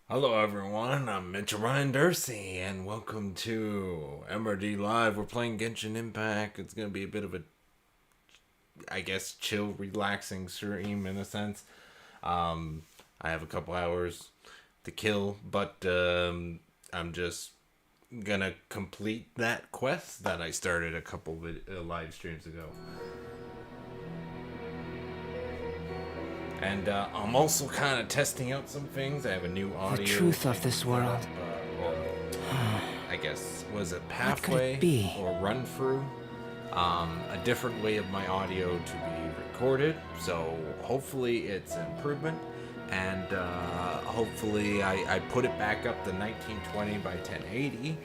Hello everyone, I'm Mitchell Ryan Dursey, and welcome to MRD Live. We're playing Genshin Impact. It's going to be a bit of a, I guess, chill, relaxing stream in a sense. I have a couple hours to kill, but I'm just going to complete that quest that I started a couple live streams ago. And I'm also kind of testing out some things. I have a new audio. The truth of this world. I guess, was it What could pathway it be? or run through? A different way of my audio to be recorded. So hopefully it's an improvement. And hopefully I put it back up to 1920 by 1080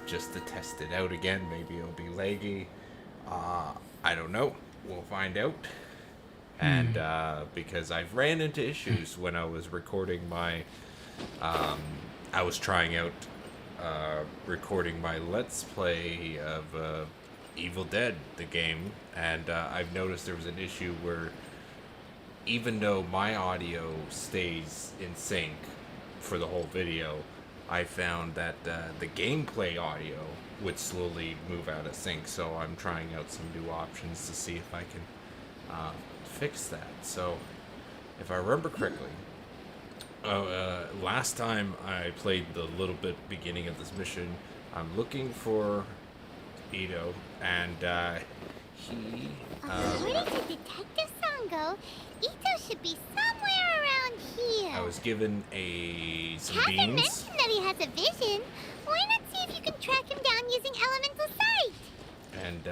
just to test it out again. Maybe it'll be laggy. I don't know. We'll find out. And because I've ran into issues when I was recording my, I was trying out recording my Let's Play of Evil Dead, the game, and I've noticed there was an issue where even though my audio stays in sync for the whole video, I found that the gameplay audio would slowly move out of sync, so I'm trying out some new options to see if I can fix that. So if I remember correctly, last time I played the little bit beginning of this mission, I'm looking for Itto, and he According to Detective Sango, Itto should be somewhere around here. I was given some Hasn't beans, mentioned that he has a vision. Why not see if you can track him down using elemental sight? and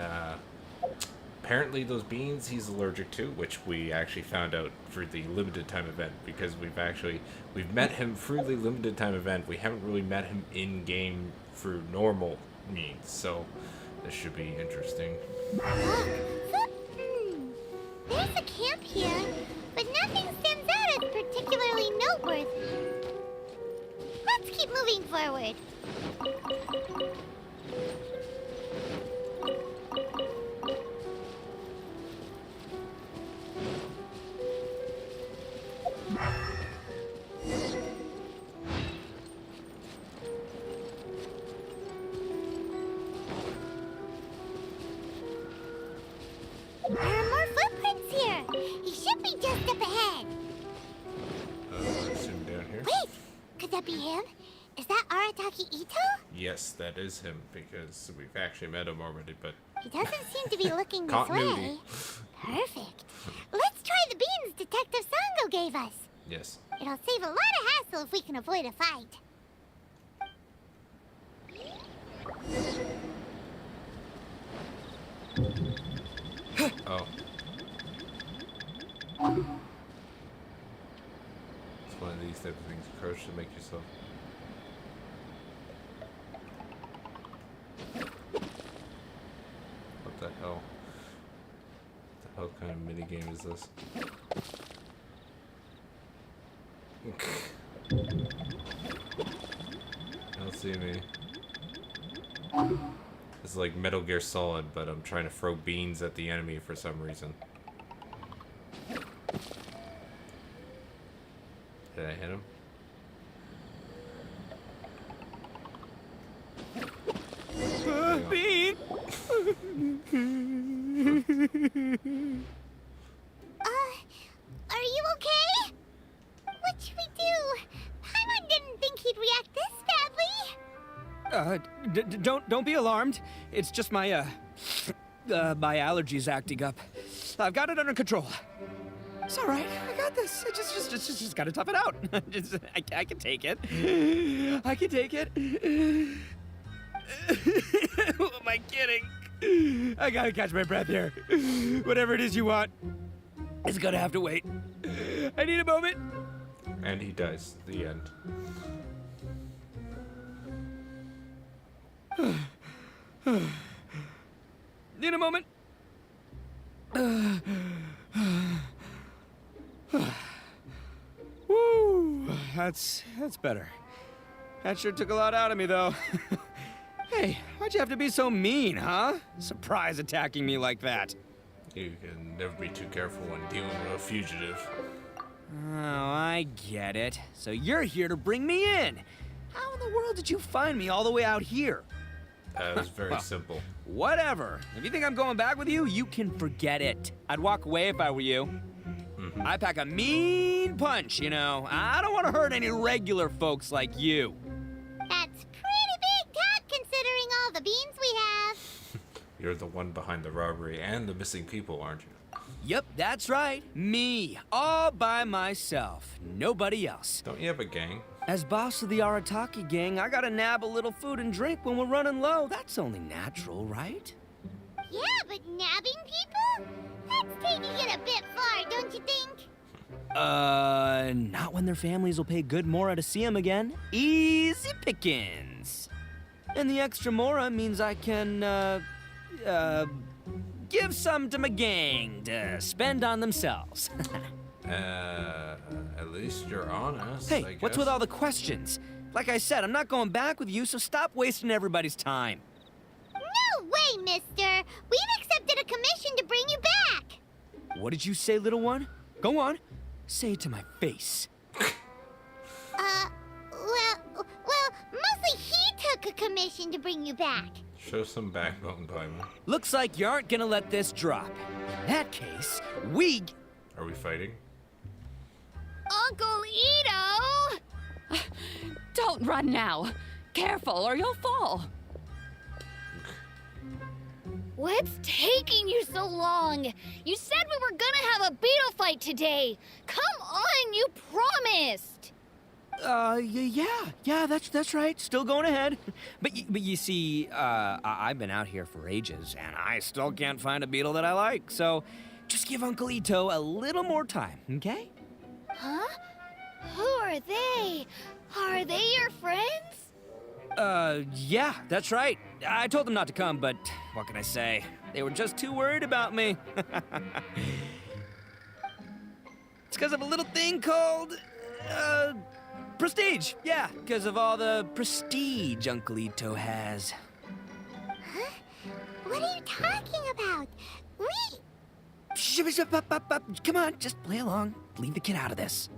apparently those beans he's allergic to, which we actually found out for the limited time event, because we've met him through the limited time event. We haven't really met him in game through normal means, so this should be interesting. There's a camp here, but nothing stands out as particularly noteworthy. Let's keep moving forward. There are more footprints here. He should be just up ahead. I assume down here. Wait, could that be him? Is that Arataki Itto? Yes, that is him, because we've actually met him already, but He doesn't seem to be looking this Continuity. way. Perfect. Let's try the beans Detective Sango gave us. yes. It'll save a lot of hassle if we can avoid a fight. Oh. It's one of these type of things. Crouch to make yourself. What the hell? What the hell kind of minigame is this? Don't see me. It's like Metal Gear Solid, but I'm trying to throw beans at the enemy for some reason. Did I hit him? Bean! Are you okay? What should we do? Paimon didn't think he'd react this badly. Don't be alarmed. It's just my my allergies acting up. I've got it under control. It's all right. I got this. I just gotta tough it out. I can take it. I can take it. Who am I kidding? I gotta catch my breath here. Whatever it is you want, it's gonna have to wait. I need a moment. And he dies. The end. Need a moment. Woo, that's better. That sure took a lot out of me, though. Hey, why'd you have to be so mean, huh? Surprise attacking me like that. You can never be too careful when dealing with a fugitive. Oh, I get it. So you're here to bring me in. How in the world did you find me all the way out here? It was very simple. Whatever. If you think I'm going back with you, you can forget it. I'd walk away if I were you. I pack a mean punch, you know. I don't want to hurt any regular folks like you. That's pretty big talk considering all the beans we have. You're the one behind the robbery and the missing people, aren't you? Yep, that's right. Me. All by myself. Nobody else. Don't you have a gang? As boss of the Arataki Gang, I gotta nab a little food and drink when we're running low. That's only natural, right? Yeah, but nabbing people? That's taking it a bit far, don't you think? Not when their families will pay good mora to see them again. Easy pickings. And the extra mora means I can, give some to my gang to spend on themselves. At least you're honest, I Hey, guess. what's with all the questions? Like I said, I'm not going back with you, so stop wasting everybody's time. No way, mister! We've accepted a commission to bring you back! What did you say, little one? Go on. Say it to my face. Well, mostly he took a commission to bring you back. Show some backbone, Paimon. Looks like you aren't gonna let this drop. In that case, Are we fighting? Uncle Itto! Don't run now. Careful or you'll fall. What's taking you so long? You said we were gonna have a beetle fight today. Come on, you promised. yeah, that's right. Still going ahead. But you see, I've been out here for ages, and I still can't find a beetle that I like. So, just give Uncle Itto a little more time, okay? Huh? Who are they? Are they your friends? Yeah, that's right. I told them not to come, but what can I say? They were just too worried about me. It's because of a little thing called, prestige. Yeah, because of all the prestige Uncle Itto has. Huh? What are you talking about? Come on, just play along. Leave the kid out of this.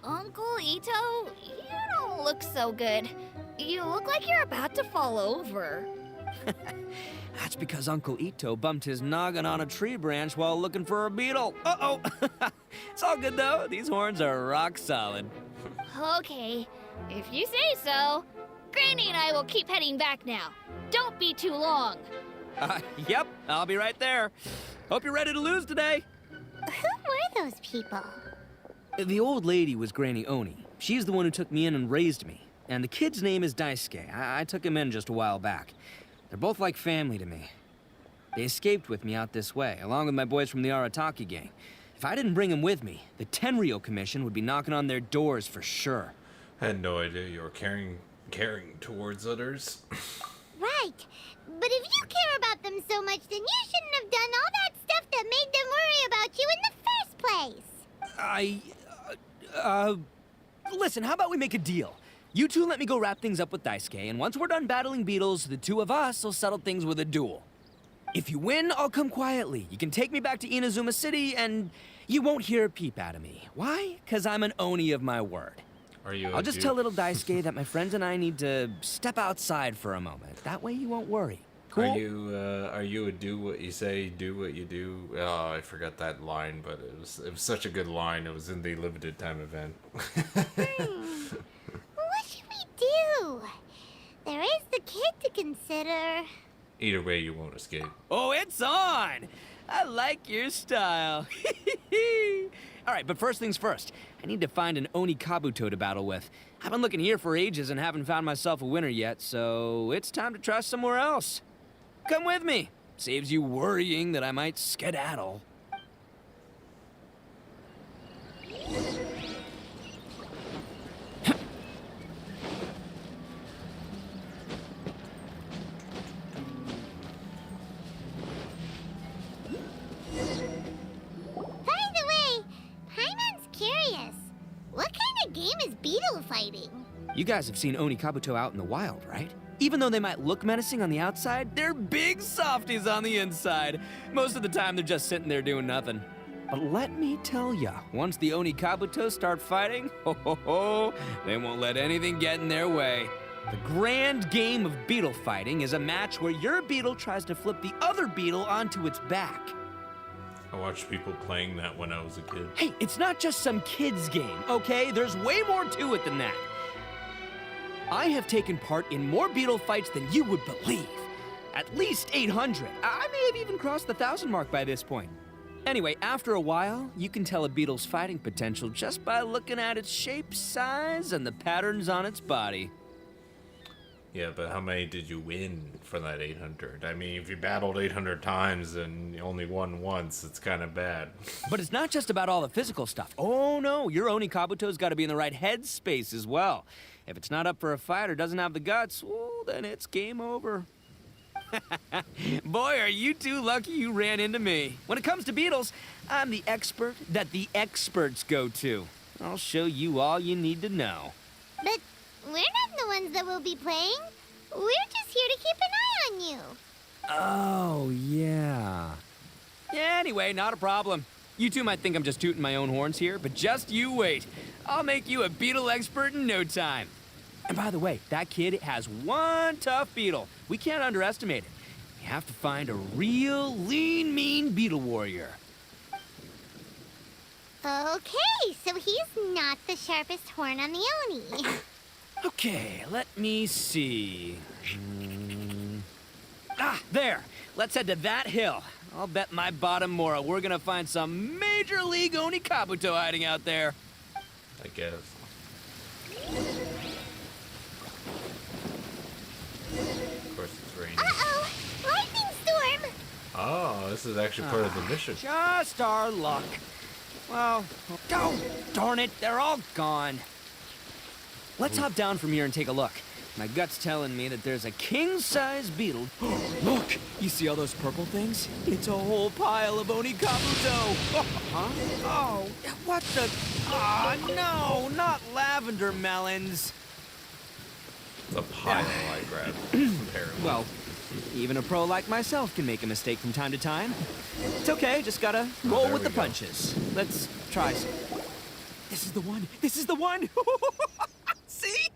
Uncle Itto, you don't look so good. You look like you're about to fall over. That's because Uncle Itto bumped his noggin on a tree branch while looking for a beetle. Uh-oh. It's all good, though. These horns are rock solid. Okay, if you say so. Granny and I will keep heading back now. Don't be too long. Yep, I'll be right there. Hope you're ready to lose today. Who were those people? The old lady was Granny Oni. She's the one who took me in and raised me. And the kid's name is Daisuke. I took him in just a while back. They're both like family to me. They escaped with me out this way, along with my boys from the Arataki Gang. If I didn't bring them with me, the Tenryou Commission would be knocking on their doors for sure. I had no idea you were caring towards others. Right. But if you care about them so much, then you shouldn't have done all that stuff that made them worry about you in the first place. Listen, how about we make a deal? You two let me go wrap things up with Daisuke, and once we're done battling beetles, the two of us will settle things with a duel. If you win, I'll come quietly. You can take me back to Inazuma City, and you won't hear a peep out of me. Why? 'Cause I'm an Oni of my word. I'll just tell little Daisuke that my friends and I need to step outside for a moment. That way you won't worry. Cool? Are you a do what you say, do what you do? Oh, I forgot that line, but it was such a good line. It was in the limited time event. What should we do? There is the kid to consider. Either way, you won't escape. Oh, it's on! I like your style. All right, but first things first. I need to find an Oni Kabuto to battle with. I've been looking here for ages and haven't found myself a winner yet, so it's time to try somewhere else. Come with me. Saves you worrying that I might skedaddle. By the way, Paimon's curious. What kind of game is beetle fighting? You guys have seen Oni Kabuto out in the wild, right? Even though they might look menacing on the outside, they're big softies on the inside. Most of the time, they're just sitting there doing nothing. But let me tell ya, once the Oni Kabuto start fighting, they won't let anything get in their way. The grand game of beetle fighting is a match where your beetle tries to flip the other beetle onto its back. I watched people playing that when I was a kid. Hey, it's not just some kid's game, okay? There's way more to it than that. I have taken part in more beetle fights than you would believe. At least 800. I may have even crossed the 1,000 mark by this point. Anyway, after a while, you can tell a beetle's fighting potential just by looking at its shape, size, and the patterns on its body. Yeah, but how many did you win for that 800? I mean, if you battled 800 times and you only won once, it's kind of bad. But it's not just about all the physical stuff. Oh no, your Oni Kabuto's got to be in the right headspace as well. If it's not up for a fight or doesn't have the guts, well, then it's game over. Boy, are you two lucky you ran into me. When it comes to beetles, I'm the expert that the experts go to. I'll show you all you need to know. But we're not the ones that will be playing. We're just here to keep an eye on you. Oh, yeah. Anyway, not a problem. You two might think I'm just tooting my own horns here, but just you wait. I'll make you a beetle expert in no time. And by the way, that kid has one tough beetle. We can't underestimate it. You have to find a real lean, mean beetle warrior. Okay, so he's not the sharpest horn on the Oni. Okay, let me see. There. Let's head to that hill. I'll bet my bottom Mora we're gonna find some major league Oni Kabuto hiding out there. I guess. Of course it's raining. Uh-oh! Lightning storm! Oh, this is actually part of the mission. Just our luck. Well, oh, darn it, they're all gone. Let's hop down from here and take a look. My gut's telling me that there's a king-size beetle. Look! You see all those purple things? It's a whole pile of Oni Kabuto! Huh? Oh, what the... Ah, no, not lavender melons. It's a pile I grabbed, apparently. Well, even a pro like myself can make a mistake from time to time. It's okay, just gotta roll there with the we go. punches. Let's try some. This is the one! This is the one! See?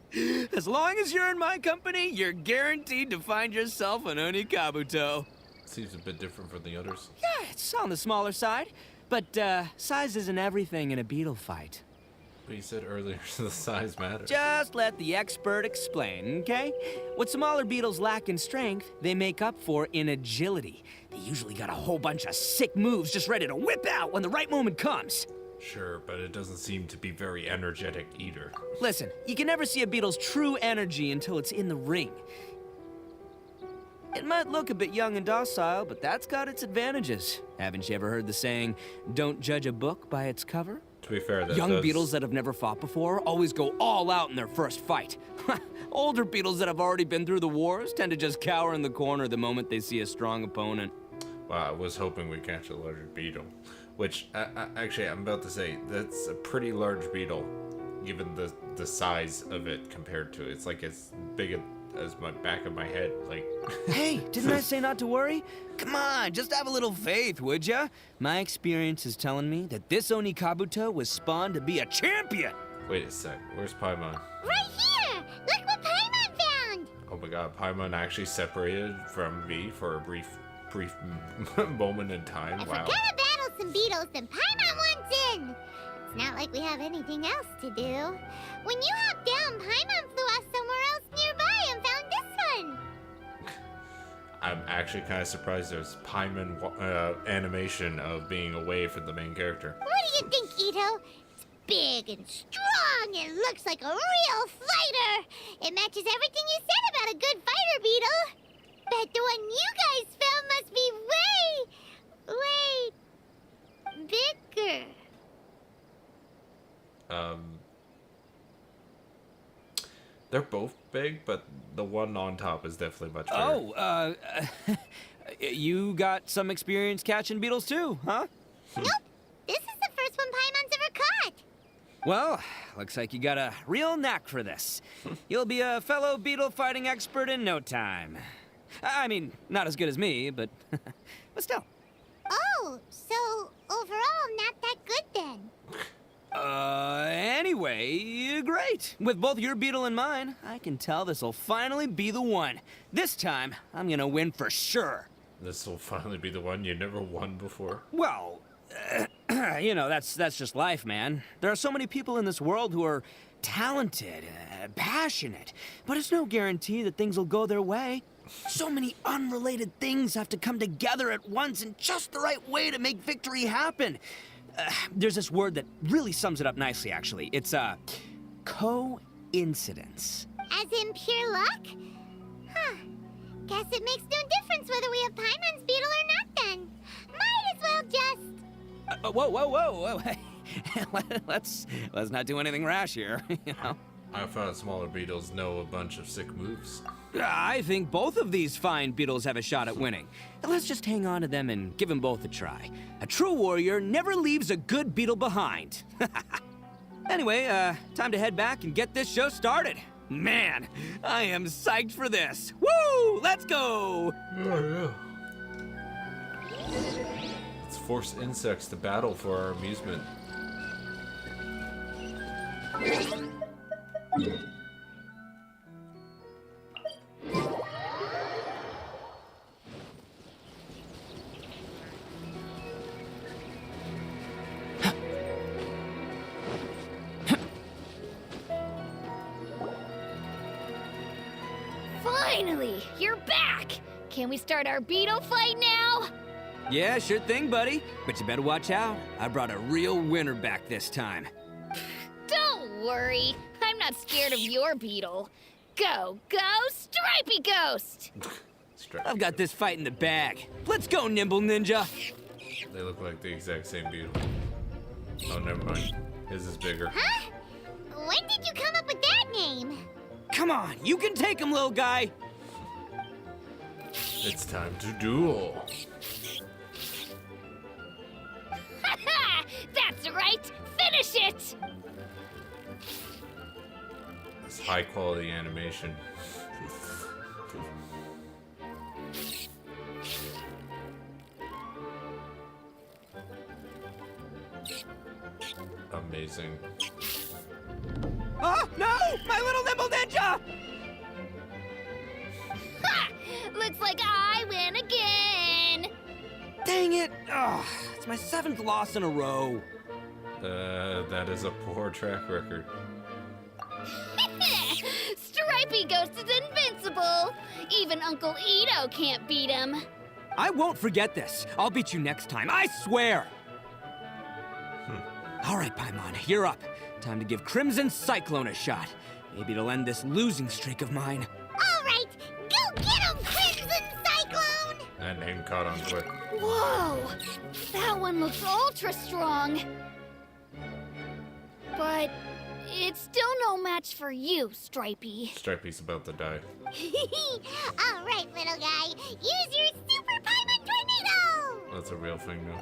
As long as you're in my company, you're guaranteed to find yourself an Oni Kabuto. Seems a bit different from the others. Yeah, it's on the smaller side, but size isn't everything in a beetle fight. But you said earlier the size matters. Just let the expert explain, okay? What smaller beetles lack in strength, they make up for in agility. They usually got a whole bunch of sick moves just ready to whip out when the right moment comes. Sure, but it doesn't seem to be very energetic either. Listen, you can never see a beetle's true energy until it's in the ring. It might look a bit young and docile, but that's got its advantages. Haven't you ever heard the saying, don't judge a book by its cover? To be fair, that Young beetles that have never fought before always go all out in their first fight. Older beetles that have already been through the wars tend to just cower in the corner the moment they see a strong opponent. Wow, I was hoping we'd catch a larger beetle. Which, actually, I'm about to say, that's a pretty large beetle, given the size of it compared to it. It's like as big as my back of my head, like... Hey, didn't I say not to worry? Come on, just have a little faith, would ya? My experience is telling me that this Oni Kabuto was spawned to be a champion! Wait a sec, where's Paimon? Right here! Look what Paimon found! Oh my god, Paimon actually separated from me for a brief moment in time. If Wow. we're gonna battle some beetles, then Paimon wants in! It's not like we have anything else to do. When you hopped down, Paimon flew off somewhere else nearby and found this one! I'm actually kind of surprised there's Paimon animation of being away from the main character. What do you think, Itto? It's big and strong and looks like a real fighter! It matches everything you said about a good fighter, Beetle! Bet the one you guys found must be way bigger. They're both big, but the one on top is definitely much bigger. Oh, you got some experience catching beetles too, huh? Nope, this is the first one Paimon's ever caught. Well, looks like you got a real knack for this. You'll be a fellow beetle fighting expert in no time. I mean, not as good as me, but but still. Oh, so overall, not then? Anyway, great. With both your beetle and mine, I can tell this'll finally be the one. This time, I'm gonna win for sure. This will finally be the one. You never won before. Well, you know, that's just life, man. There are so many people in this world who are talented, passionate, but it's no guarantee that things will go their way. So many unrelated things have to come together at once in just the right way to make victory happen. There's this word that really sums it up nicely, actually. It's, coincidence. As in pure luck? Huh. Guess it makes no difference whether we have Paimon's beetle or not then. Might as well just... Whoa. let's not do anything rash here, you know? I found smaller beetles know a bunch of sick moves. I think both of these fine beetles have a shot at winning. Let's just hang on to them and give them both a try. A true warrior never leaves a good beetle behind. Anyway, time to head back and get this show started. Man, I am psyched for this. Woo! Let's go! Let's force insects to battle for our amusement. Finally, you're back! Can we start our beetle fight now? Yeah, sure thing, buddy. But you better watch out. I brought a real winner back this time. Don't worry, I'm not scared of your beetle. Go, Stripey Ghost! I've got this fight in the bag. Let's go, Nimble Ninja. They look like the exact same beetle. Oh, never mind. His is bigger. Huh? When did you come up with that name? Come on, you can take him, little guy. It's time to duel. That's right! Finish it! It's high quality animation. Amazing. Oh, no! My little Nimble Ninja! Ha! Looks like I win again! Dang it! Ugh, it's my 7th loss in a row. That is a poor track record. Stripey Ghost is invincible! Even Uncle Itto can't beat him. I won't forget this. I'll beat you next time, I swear! All right, Paimon, you're up. Time to give Crimson Cyclone a shot. Maybe it'll end this losing streak of mine. All right, go get him, Crimson Cyclone! That name caught on quick. Whoa! That one looks ultra strong. But it's still no match for you, Stripey. Stripey's about to die. All right, little guy, use your Super Paimon Tornado! That's a real thing now.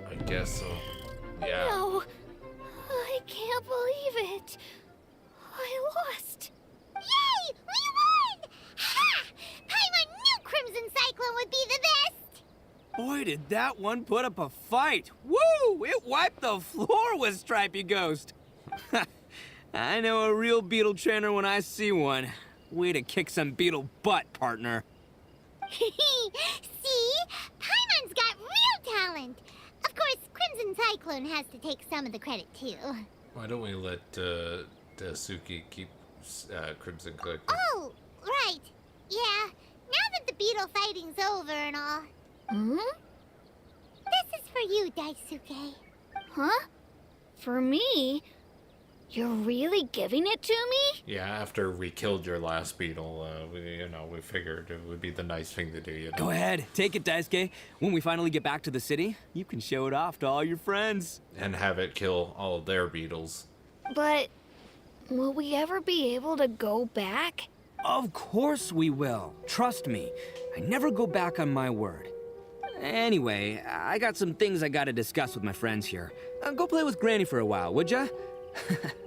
I guess so. Yeah. No, I can't believe it. I lost. Yay! We won! Ha! Paimon knew Crimson Cyclone would be the best! Boy, did that one put up a fight. Woo! It wiped the floor with Stripey Ghost. I know a real beetle trainer when I see one. Way to kick some beetle butt, partner. See? Paimon's got real talent. Of course, Crimson Cyclone has to take some of the credit, too. Why don't we let Dasuki keep Crimson Cyclone? Oh, right. Yeah, now that the beetle fighting's over and all. Hmm? This is for you, Daisuke. Huh? For me? You're really giving it to me? Yeah, after we killed your last beetle, we figured it would be the nice thing to do, you know? Go ahead, take it, Daisuke. When we finally get back to the city, you can show it off to all your friends. And have it kill all of their beetles. But will we ever be able to go back? Of course we will. Trust me. I never go back on my word. Anyway, I got some things I gotta discuss with my friends here. Go play with Granny for a while, would ya?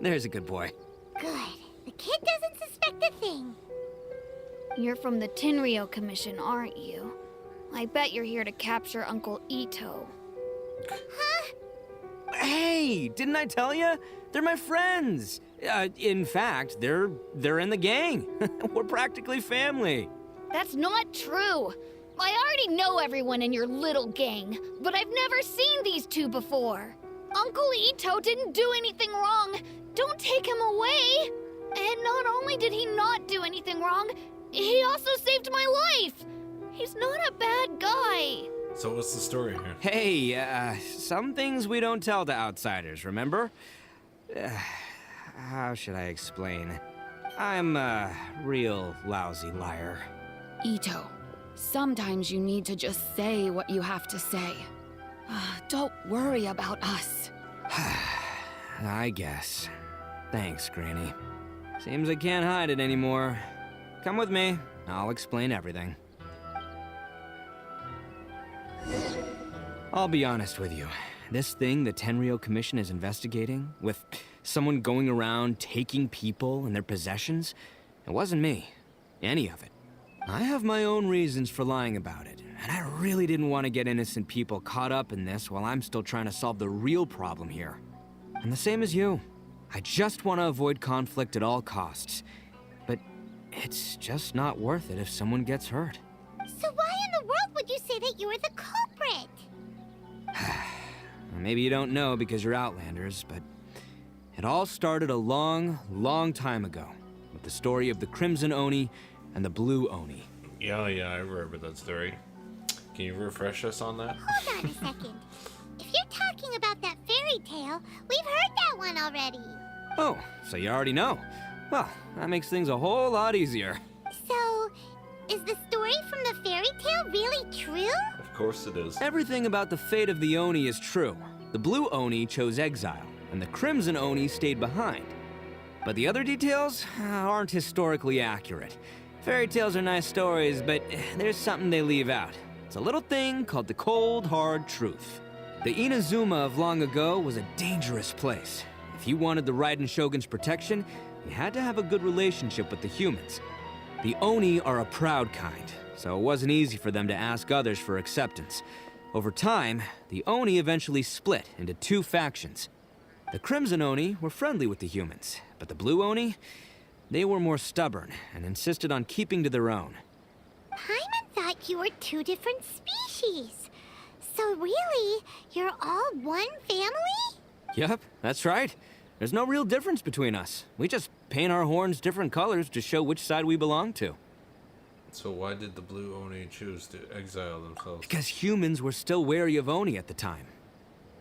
There's a good boy. Good. The kid doesn't suspect a thing. You're from the Tenryou Commission, aren't you? I bet you're here to capture Uncle Itto. Huh? Hey, didn't I tell you? They're my friends. In fact, they're in the gang. We're practically family. That's not true. I already know everyone in your little gang, but I've never seen these two before. Uncle Itto didn't do anything wrong. Don't take him away. And not only did he not do anything wrong, he also saved my life. He's not a bad guy. So what's the story here? Hey, some things we don't tell to outsiders, remember? How should I explain? I'm a real lousy liar. Itto, sometimes you need to just say what you have to say. Don't worry about us. I guess. Thanks, Granny. Seems I can't hide it anymore. Come with me. I'll explain everything. I'll be honest with you. This thing the Tenryou Commission is investigating, with someone going around taking people and their possessions, it wasn't me. Any of it. I have my own reasons for lying about it, and I really didn't want to get innocent people caught up in this while I'm still trying to solve the real problem here. And the same as you. I just want to avoid conflict at all costs. But it's just not worth it if someone gets hurt. So why in the world would you say that you were the culprit? Maybe you don't know because you're Outlanders, but it all started a long, long time ago with the story of the Crimson Oni and the Blue Oni. Yeah, I remember that story. Can you refresh us on that? Hold on a second. If you're talking about that fairy tale, we've heard that one already. Oh, so you already know. Well, that makes things a whole lot easier. So, is the story from the fairy tale really true? Of course it is. Everything about the fate of the Oni is true. The Blue Oni chose exile, and the Crimson Oni stayed behind. But the other details aren't historically accurate. Fairy tales are nice stories, but there's something they leave out. It's a little thing called the cold, hard truth. The Inazuma of long ago was a dangerous place. If you wanted the Raiden Shogun's protection, you had to have a good relationship with the humans. The Oni are a proud kind, so it wasn't easy for them to ask others for acceptance. Over time, the Oni eventually split into two factions. The Crimson Oni were friendly with the humans, but the Blue Oni, they were more stubborn and insisted on keeping to their own. Paimon thought you were two different species. So really, you're all one family? Yep, that's right. There's no real difference between us. We just paint our horns different colors to show which side we belong to. So why did the Blue Oni choose to exile themselves? Because humans were still wary of Oni at the time.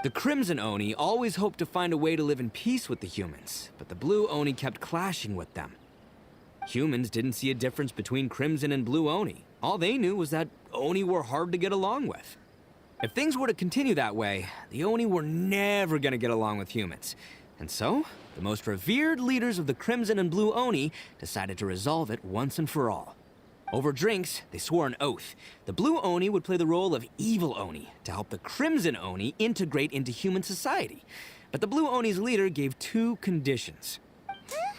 The Crimson Oni always hoped to find a way to live in peace with the humans, but the Blue Oni kept clashing with them. Humans didn't see a difference between Crimson and Blue Oni. All they knew was that Oni were hard to get along with. If things were to continue that way, the Oni were never gonna get along with humans. And so, the most revered leaders of the Crimson and Blue Oni decided to resolve it once and for all. Over drinks, they swore an oath. The Blue Oni would play the role of evil Oni to help the Crimson Oni integrate into human society. But the Blue Oni's leader gave two conditions. Huh?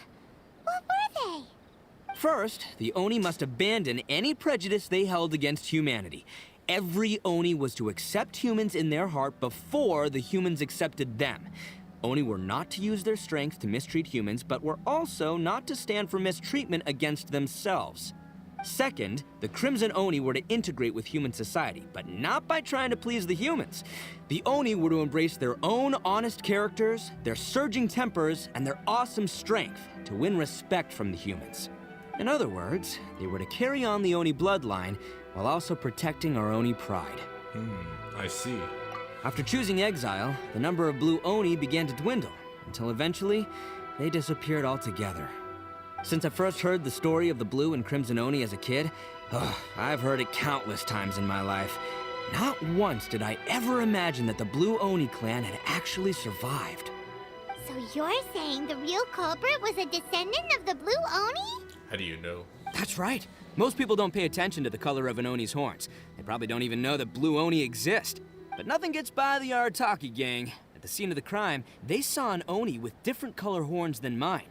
What were they? First, the Oni must abandon any prejudice they held against humanity. Every Oni was to accept humans in their heart before the humans accepted them. Oni were not to use their strength to mistreat humans, but were also not to stand for mistreatment against themselves. Second, the Crimson Oni were to integrate with human society, but not by trying to please the humans. The Oni were to embrace their own honest characters, their surging tempers, and their awesome strength to win respect from the humans. In other words, they were to carry on the Oni bloodline while also protecting our Oni pride. I see. After choosing exile, the number of Blue Oni began to dwindle, until eventually, they disappeared altogether. Since I first heard the story of the Blue and Crimson Oni as a kid, I've heard it countless times in my life. Not once did I ever imagine that the Blue Oni clan had actually survived. So you're saying the real culprit was a descendant of the Blue Oni? How do you know? That's right. Most people don't pay attention to the color of an Oni's horns. They probably don't even know that Blue Oni exist. But nothing gets by the Arataki Gang. At the scene of the crime, they saw an Oni with different color horns than mine.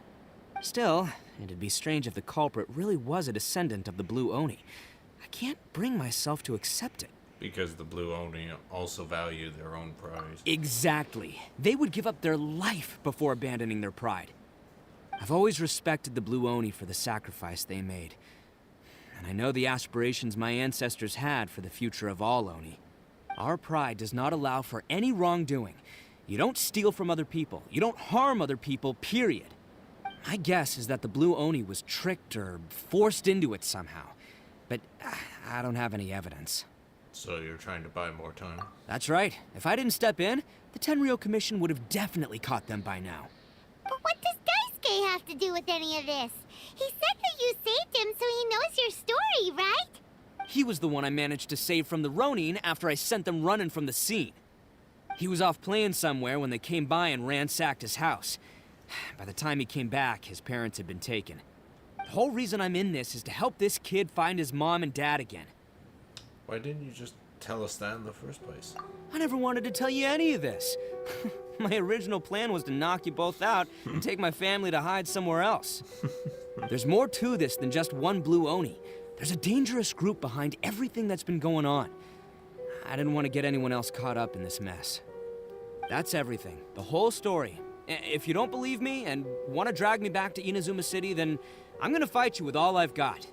Still, it'd be strange if the culprit really was a descendant of the Blue Oni. I can't bring myself to accept it. Because the Blue Oni also value their own pride. Exactly. They would give up their life before abandoning their pride. I've always respected the Blue Oni for the sacrifice they made. And I know the aspirations my ancestors had for the future of all Oni. Our pride does not allow for any wrongdoing. You don't steal from other people. You don't harm other people, period. My guess is that the Blue Oni was tricked or forced into it somehow. But I don't have any evidence. So you're trying to buy more time? That's right. If I didn't step in, the Tenryou Commission would have definitely caught them by now. But what does Daisuke have to do with any of this? He said that you saved him so he knows your story, right? He was the one I managed to save from the Ronin after I sent them running from the scene. He was off playing somewhere when they came by and ransacked his house. By the time he came back, his parents had been taken. The whole reason I'm in this is to help this kid find his mom and dad again. Why didn't you just tell us that in the first place? I never wanted to tell you any of this. My original plan was to knock you both out and take my family to hide somewhere else. There's more to this than just one Blue Oni. There's a dangerous group behind everything that's been going on. I didn't want to get anyone else caught up in this mess. That's everything. The whole story. If you don't believe me and want to drag me back to Inazuma City, then I'm gonna fight you with all I've got.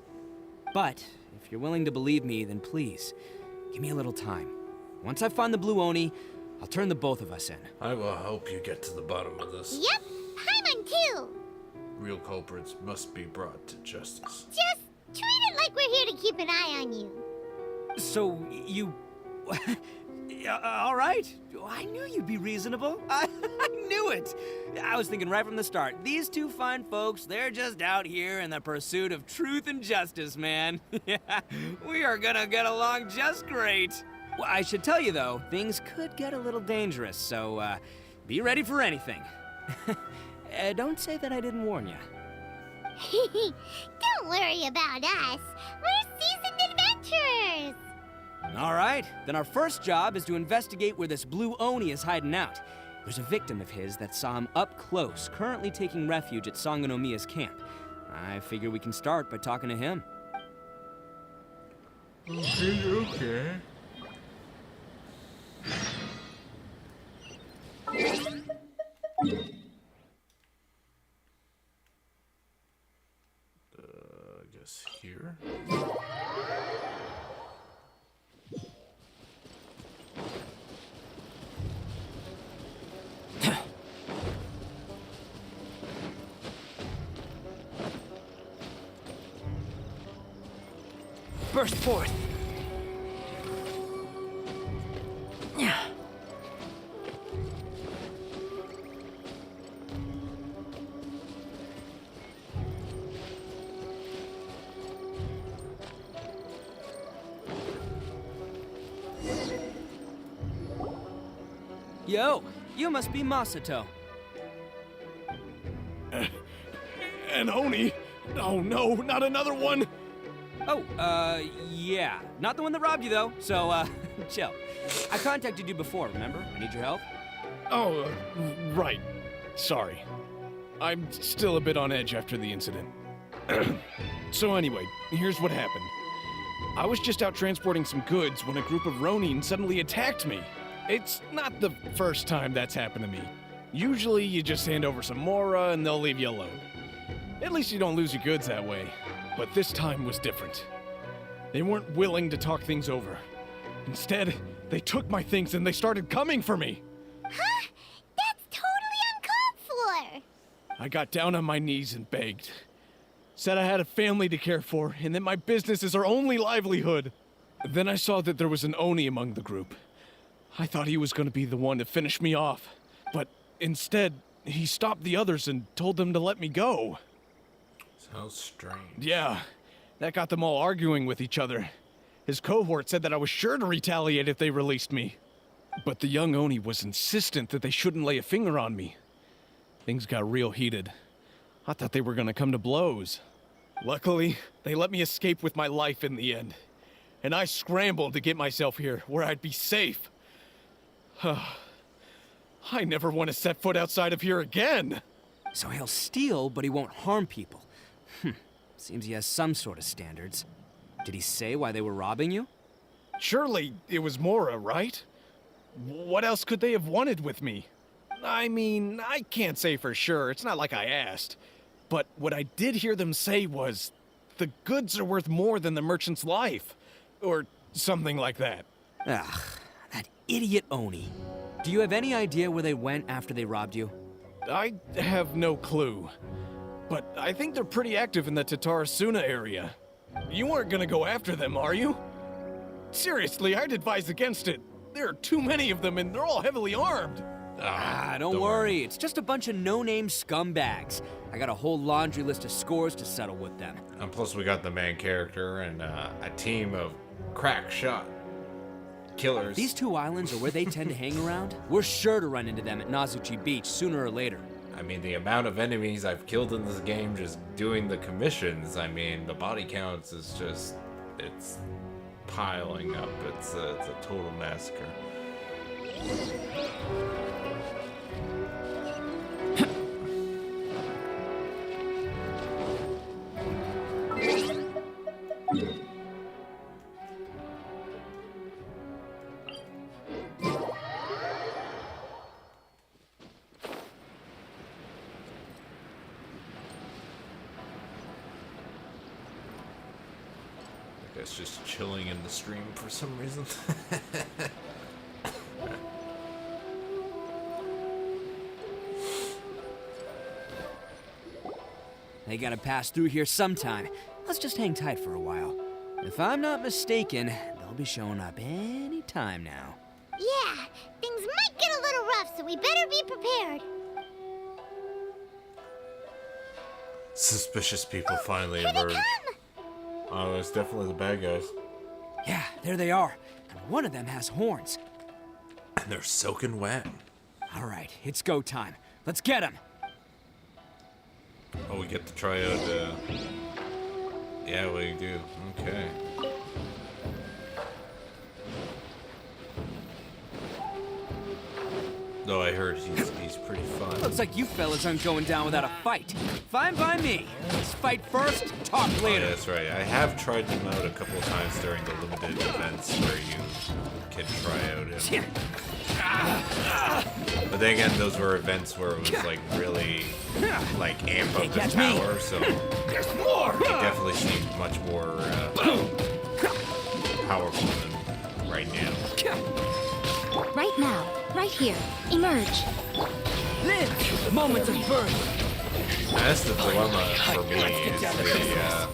But if you're willing to believe me, then please, give me a little time. Once I find the Blue Oni, I'll turn the both of us in. I will help you get to the bottom of this. Yep, Paimon too. Real culprits must be brought to justice. Just treat it like we're here to keep an eye on you. So, you... all right. I knew you'd be reasonable. I knew it. I was thinking right from the start, these two fine folks, they're just out here in the pursuit of truth and justice, man. Yeah, we are gonna get along just great. Well, I should tell you, though, things could get a little dangerous, so be ready for anything. Don't say that I didn't warn you. Don't worry about us. We're seasoned adventurers. All right, then our first job is to investigate where this Blue Oni is hiding out. There's a victim of his that saw him up close, currently taking refuge at Sangonomiya's camp. I figure we can start by talking to him. Okay. I guess here. Burst forth. Yo, you must be Masato. An Oni? Oh no, not another one! Oh, yeah. Not the one that robbed you, though, so, chill. I contacted you before, remember? I need your help. Oh, right. Sorry. I'm still a bit on edge after the incident. So anyway, here's what happened. I was just out transporting some goods when a group of Ronin suddenly attacked me. It's not the first time that's happened to me. Usually you just hand over some Mora and they'll leave you alone. At least you don't lose your goods that way. But this time was different. They weren't willing to talk things over. Instead, they took my things and they started coming for me. Huh? That's totally uncalled for. I got down on my knees and begged. Said I had a family to care for and that my business is our only livelihood. Then I saw that there was an Oni among the group. I thought he was going to be the one to finish me off. But instead, he stopped the others and told them to let me go. Sounds strange. Yeah, that got them all arguing with each other. His cohort said that I was sure to retaliate if they released me. But the young Oni was insistent that they shouldn't lay a finger on me. Things got real heated. I thought they were gonna come to blows. Luckily, they let me escape with my life in the end. And I scrambled to get myself here, where I'd be safe. I never want to set foot outside of here again! So he'll steal, but he won't harm people. Seems he has some sort of standards. Did he say why they were robbing you? Surely it was Mora, right? What else could they have wanted with me? I mean, I can't say for sure. It's not like I asked. But what I did hear them say was, the goods are worth more than the merchant's life. Or something like that. Ugh, that idiot Oni. Do you have any idea where they went after they robbed you? I have no clue. But I think they're pretty active in the Tatarasuna area. You aren't gonna go after them, are you? Seriously, I'd advise against it. There are too many of them and they're all heavily armed. Don't worry. It's just a bunch of no-name scumbags. I got a whole laundry list of scores to settle with them. And plus we got the main character and a team of crack shot killers. These two islands are where they tend to hang around. We're sure to run into them at Nazuchi Beach sooner or later. I mean, the amount of enemies I've killed in this game just doing the commissions, I mean, the body counts is just, it's piling up. It's a total massacre. It's just chilling in the stream for some reason. They gotta pass through here sometime. Let's just hang tight for a while. If I'm not mistaken, they'll be showing up any time now. Yeah, things might get a little rough, so we better be prepared. Suspicious people finally Here they emerge. come! Oh, it's definitely the bad guys. Yeah, there they are. And one of them has horns. And they're soaking wet. All right, it's go time. Let's get him. Oh, we get to try out, yeah, we do. Okay. Though I heard he's pretty fun. Looks like you fellas aren't going down without a fight. Fine by me. Let's fight first, talk Oh, later. yeah, that's right. I have tried them out a couple of times during the limited events where you can try out him. But then again, those were events where it was like really like amp up his power, so There's more. he definitely seemed much more powerful than right now. Right now, right here. Emerge. Live the moments of birth. That's the dilemma for me is the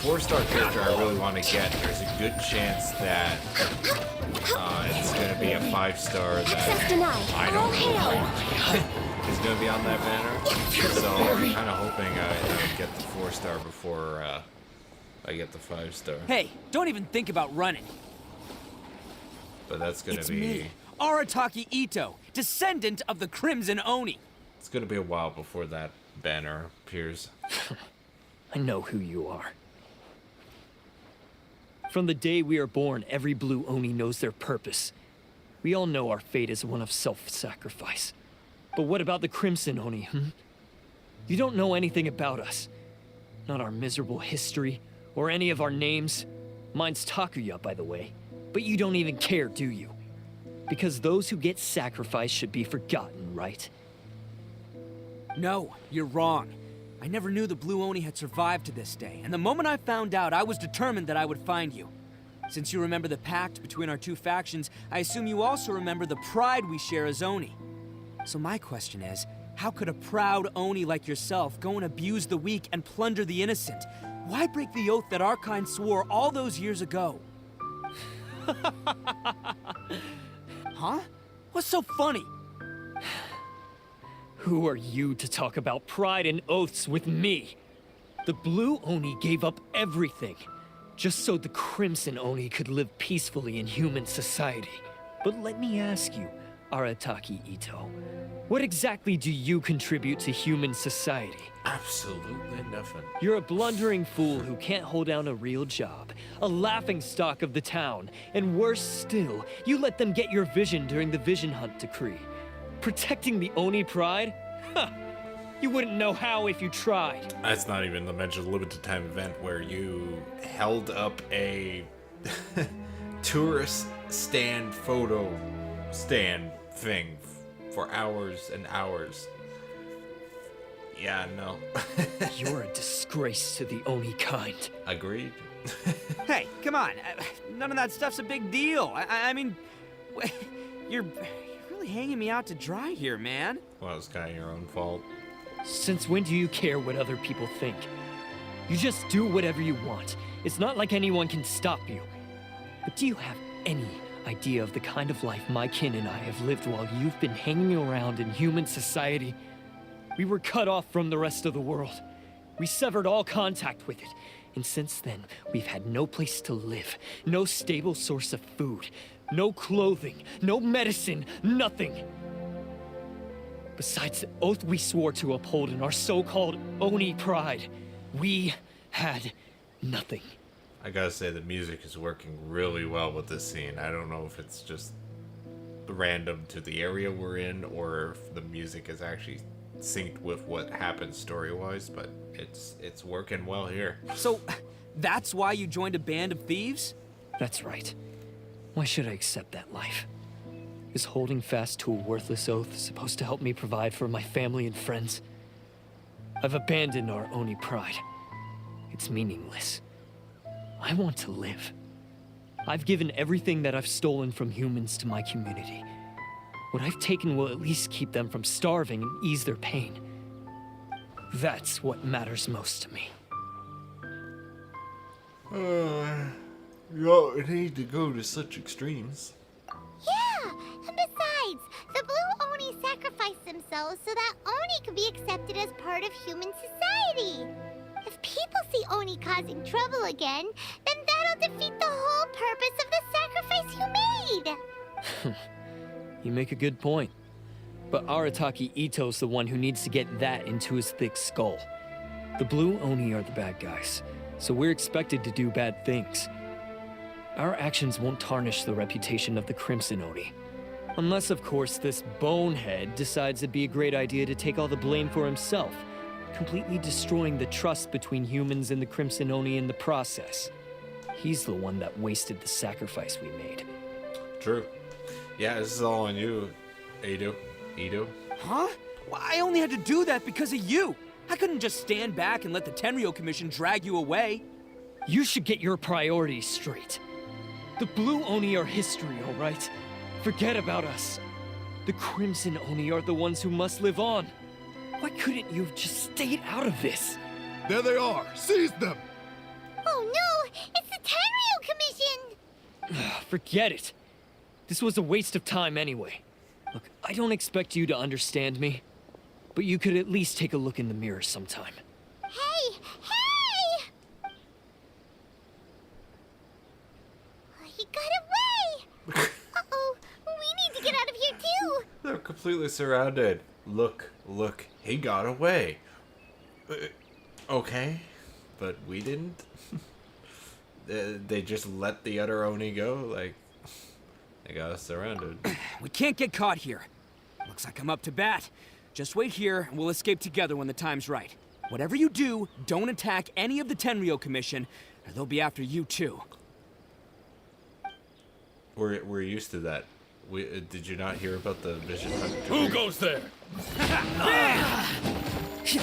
4-star character I really want to get. There's a good chance that it's going to be a 5-star Access that denied. I All don't hail. know is going to be on that banner. So I'm kind of hoping I get the 4-star before I get the 5-star. Hey, don't even think about running. But that's going It's to be me, Arataki Itto, descendant of the Crimson Oni. it's going to be a while before that banner appears. I know who you are. From the day we are born, every blue Oni knows their purpose. We all know our fate is one of self-sacrifice. But what about the Crimson Oni, You don't know anything about us. Not our miserable history, or any of our names. Mine's Takuya, by the way. But you don't even care, do you? Because those who get sacrificed should be forgotten, right? No, you're wrong. I never knew the Blue Oni had survived to this day, and the moment I found out, I was determined that I would find you. Since you remember the pact between our two factions, I assume you also remember the pride we share as Oni. So my question is, how could a proud Oni like yourself go and abuse the weak and plunder the innocent? Why break the oath that our kind swore all those years ago? Huh? What's so funny? Who are you to talk about pride and oaths with me? The Blue Oni gave up everything, just so the Crimson Oni could live peacefully in human society. But let me ask you, Arataki Itto, what exactly do you contribute to human society? Absolutely nothing. You're a blundering fool who can't hold down a real job, a laughingstock of the town, and worse still, you let them get your vision during the Vision Hunt decree. Protecting the Oni pride? Huh! You wouldn't know how if you tried. That's not even to mention the limited time event where you held up a tourist stand photo stand thing for hours and hours. Yeah, no. You're a disgrace to the Oni kind. Agreed. Hey, come on. None of that stuff's a big deal. I mean, you're really hanging me out to dry here, man. Well, it's kind of your own fault. Since when do you care what other people think? You just do whatever you want. It's not like anyone can stop you. But do you have any idea of the kind of life my kin and I have lived while you've been hanging around in human society? We were cut off from the rest of the world. We severed all contact with it. And since then, we've had no place to live, no stable source of food, no clothing, no medicine, nothing. Besides the oath we swore to uphold in our so-called Oni pride, we had nothing. I gotta say, the music is working really well with this scene. I don't know if it's just random to the area we're in, or if the music is actually synced with what happens story-wise, but it's working well here. So, that's why you joined a band of thieves? That's right. Why should I accept that life? Is holding fast to a worthless oath supposed to help me provide for my family and friends? I've abandoned our Oni pride. It's meaningless. I want to live. I've given everything that I've stolen from humans to my community. What I've taken will at least keep them from starving and ease their pain. That's what matters most to me. You don't need to go to such extremes. Yeah, and besides, the Blue Oni sacrificed themselves so that Oni could be accepted as part of human society. If people see Oni causing trouble again, then that'll defeat the whole purpose of the sacrifice you made. You make a good point. But Arataki Itto's the one who needs to get that into his thick skull. The Blue Oni are the bad guys, so we're expected to do bad things. Our actions won't tarnish the reputation of the Crimson Oni. Unless, of course, this bonehead decides it'd be a great idea to take all the blame for himself, completely destroying the trust between humans and the Crimson Oni in the process. He's the one that wasted the sacrifice we made. True. Yeah, this is all on you, Itto. Huh? Well, I only had to do that because of you. I couldn't just stand back and let the Tenryo Commission drag you away. You should get your priorities straight. The Blue Oni are history, all right? Forget about us. The Crimson Oni are the ones who must live on. Why couldn't you have just stayed out of this? There they are! Seize them! Oh no, it's the Tenryo Commission! Forget it. This was a waste of time anyway. Look, I don't expect you to understand me, but you could at least take a look in the mirror sometime. Hey! Hey! He got away! Uh-oh, we need to get out of here too! They're completely surrounded. Look, he got away. Okay, but we didn't. They just let the other Oni go, like, they got us surrounded. We can't get caught here. Looks like I'm up to bat. Just wait here, and we'll escape together when the time's right. Whatever you do, don't attack any of the Tenryo Commission, or they'll be after you too. We're used to that. Did you not hear about the Vision Hunt? Who goes there?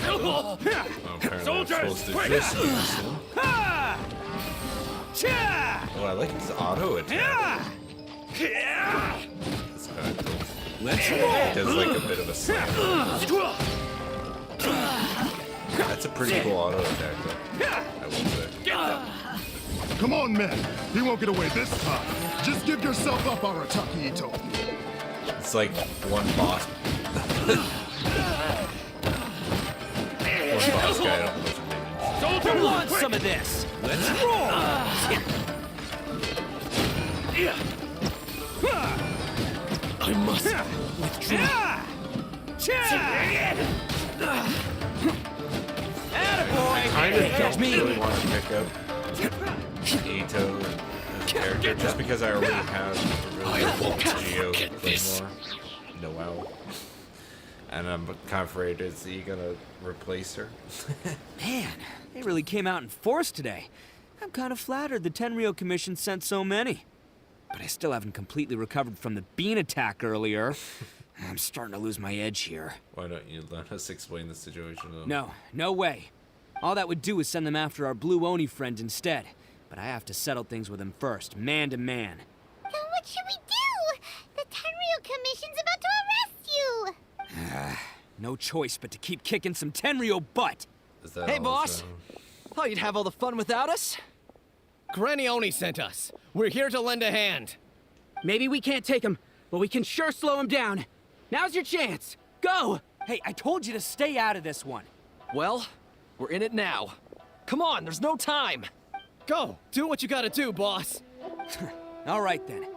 Oh, apparently Soldiers, I'm supposed to quick! just use him. Oh, I like his auto attack. That's kind of cool. Let's roll! It does like a bit of a slam. That's a pretty cool auto attack, though. I will say. Come on, men! He won't get away this time! Just give yourself up, Arataki Itto! It's like one boss. One boss guy, I don't know what you mean. Soldier wants some of this! Let's roll! I must withdraw. Attaboy! Kind of don't really want to pick up Itto as a character just because I already have a really Geo Claymore. Noel. And I'm kind of afraid, is he gonna replace her? Man, they really came out in force today. I'm kind of flattered the Tenryou Commission sent so many. But I still haven't completely recovered from the bean attack earlier. I'm starting to lose my edge here. Why don't you let us explain the situation though? No, no way. All that would do is send them after our blue Oni friend instead. But I have to settle things with him first, man to man. Then what should we do? The Tenryou Commission's about to arrest you! No choice but to keep kicking some Tenryou butt. Is that Hey, all boss. so- Thought you'd have all the fun without us? Granny Oni sent us. We're here to lend a hand. Maybe we can't take him, but we can sure slow him down. Now's your chance. Go! Hey, I told you to stay out of this one. Well, we're in it now. Come on, there's no time. Go, do what you gotta do, boss. All right then.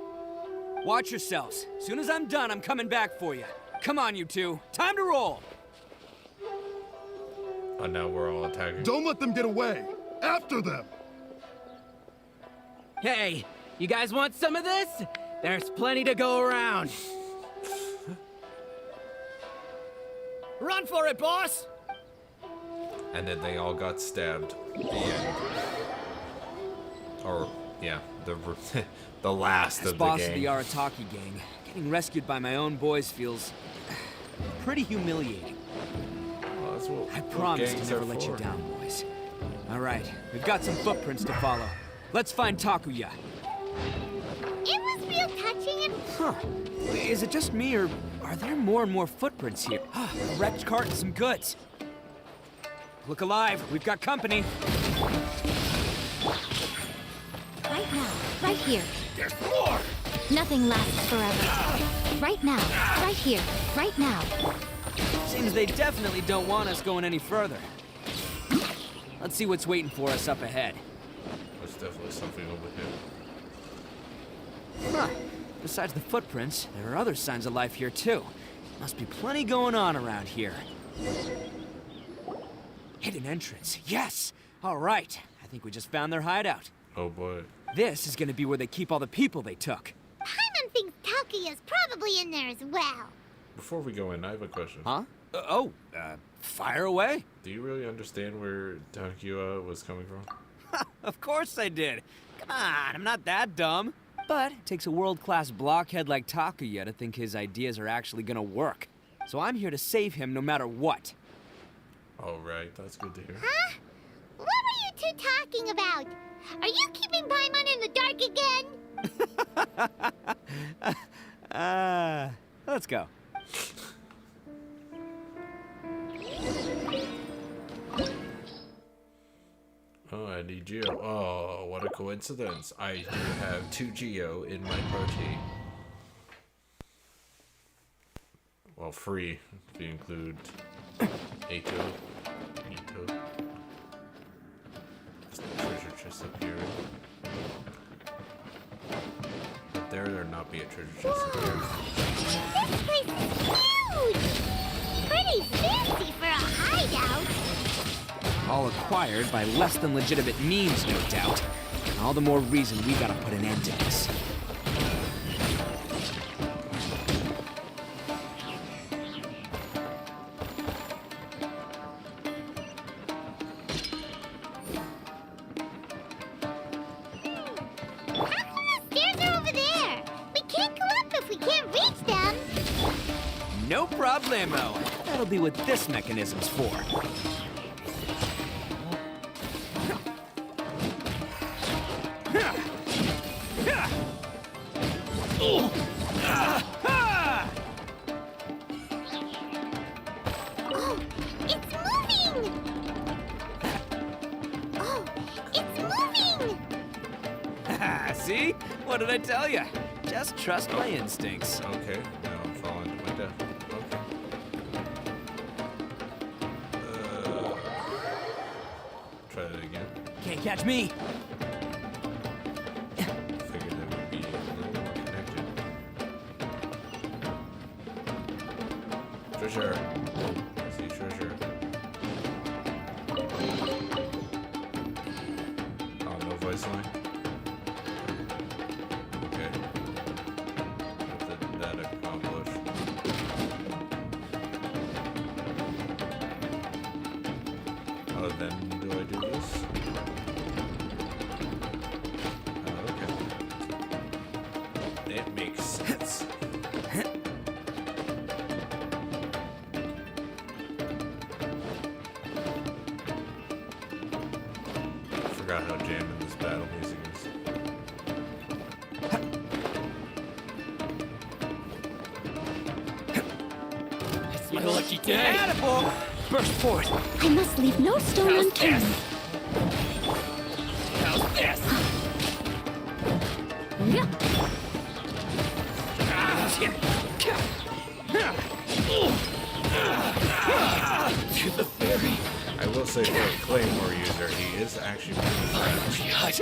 Watch yourselves. Soon as I'm done, I'm coming back for you. Come on, you two. Time to roll. Oh, now we're all attacking. Don't let them get away! After them! Hey, you guys want some of this? There's plenty to go around. Run for it, boss! And then they all got stabbed. The end. Or, yeah, the last As of the boss gang. of the Arataki Gang, getting rescued by my own boys feels pretty humiliating. Well, that's what, I what promise to gangs never are let you for. down, boys. All right, we've got some footprints to follow. Let's find Takuya. It was real touching and Huh. Is it just me, or are there more and more footprints here? A wrecked cart and some goods. Look alive, we've got company. Right now, right here. There's more! Nothing lasts forever. Right now, right here, right now. Seems they definitely don't want us going any further. Let's see what's waiting for us up ahead. There's definitely something over here. Huh. Besides the footprints, there are other signs of life here too. Must be plenty going on around here. Hidden entrance, yes! All right, I think we just found their hideout. Oh boy. This is gonna be where they keep all the people they took. Paimon thinks Takuya's probably in there as well. Before we go in, I have a question. Huh? Fire away. Do you really understand where Takuya was coming from? Of course I did. Come on, I'm not that dumb. But it takes a world-class blockhead like Takuya to think his ideas are actually gonna work. So I'm here to save him no matter what. All right, that's good to hear. Huh? What were you two talking about? Are you keeping Paimon in the dark again? Let's go. Oh, I need Geo. Oh, what a coincidence. I do have 2 Geo in my party. Well, free, if you include Itto. Treasure chest up here. But there'd not be a treasure chest up here. This place is huge! Pretty fancy for a hideout. All acquired by less than legitimate means, no doubt. And all the more reason we gotta put an end to this. How come the stairs are over there? We can't go up if we can't reach them. No problemo. That'll be what this mechanism's for. Oh, it's moving! Oh, it's moving! See? What did I tell you? Just trust my instincts. Okay, now I'm falling to my death. Okay. Try that again. Can't catch me. Figured it would be a little more connected. Treasure. I see treasure. Oh, no voice line? Okay. What did that accomplish? Oh, then do I do this? Oh, okay. It makes sense. I forgot how jamming this battle music is. It's my lucky day. Attaboy! Burst forth. I must leave no stone unturned. How's this? Yeah. To the ferry. I will say for a Claymore user, he is actually pretty fast.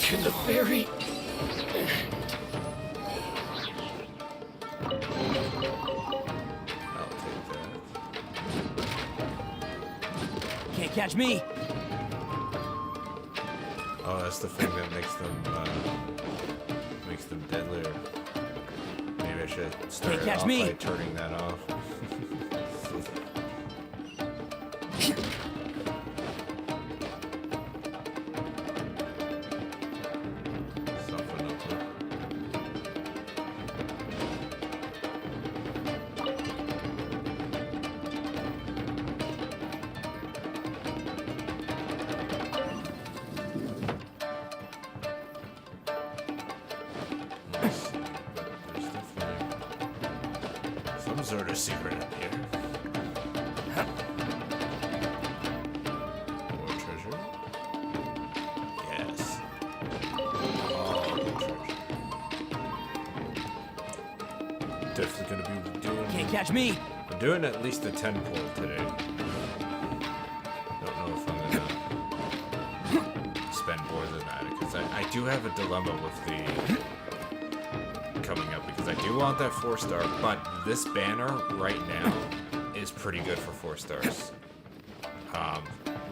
To the ferry. I'll take that. Can't catch me. Oh, that's the thing that makes them deadlier. Maybe I should start Hey, catch off me. by turning that off. Soften up. Nice. There's definitely some sort of secret up here. More treasure? Yes. All the treasure. Definitely gonna be doing. Can't catch me. I'm doing at least a 10 pull today. Don't know if I'm gonna spend more than that because I do have a dilemma with the coming up because I do want that 4-star, but this banner right now is pretty good for 4 stars.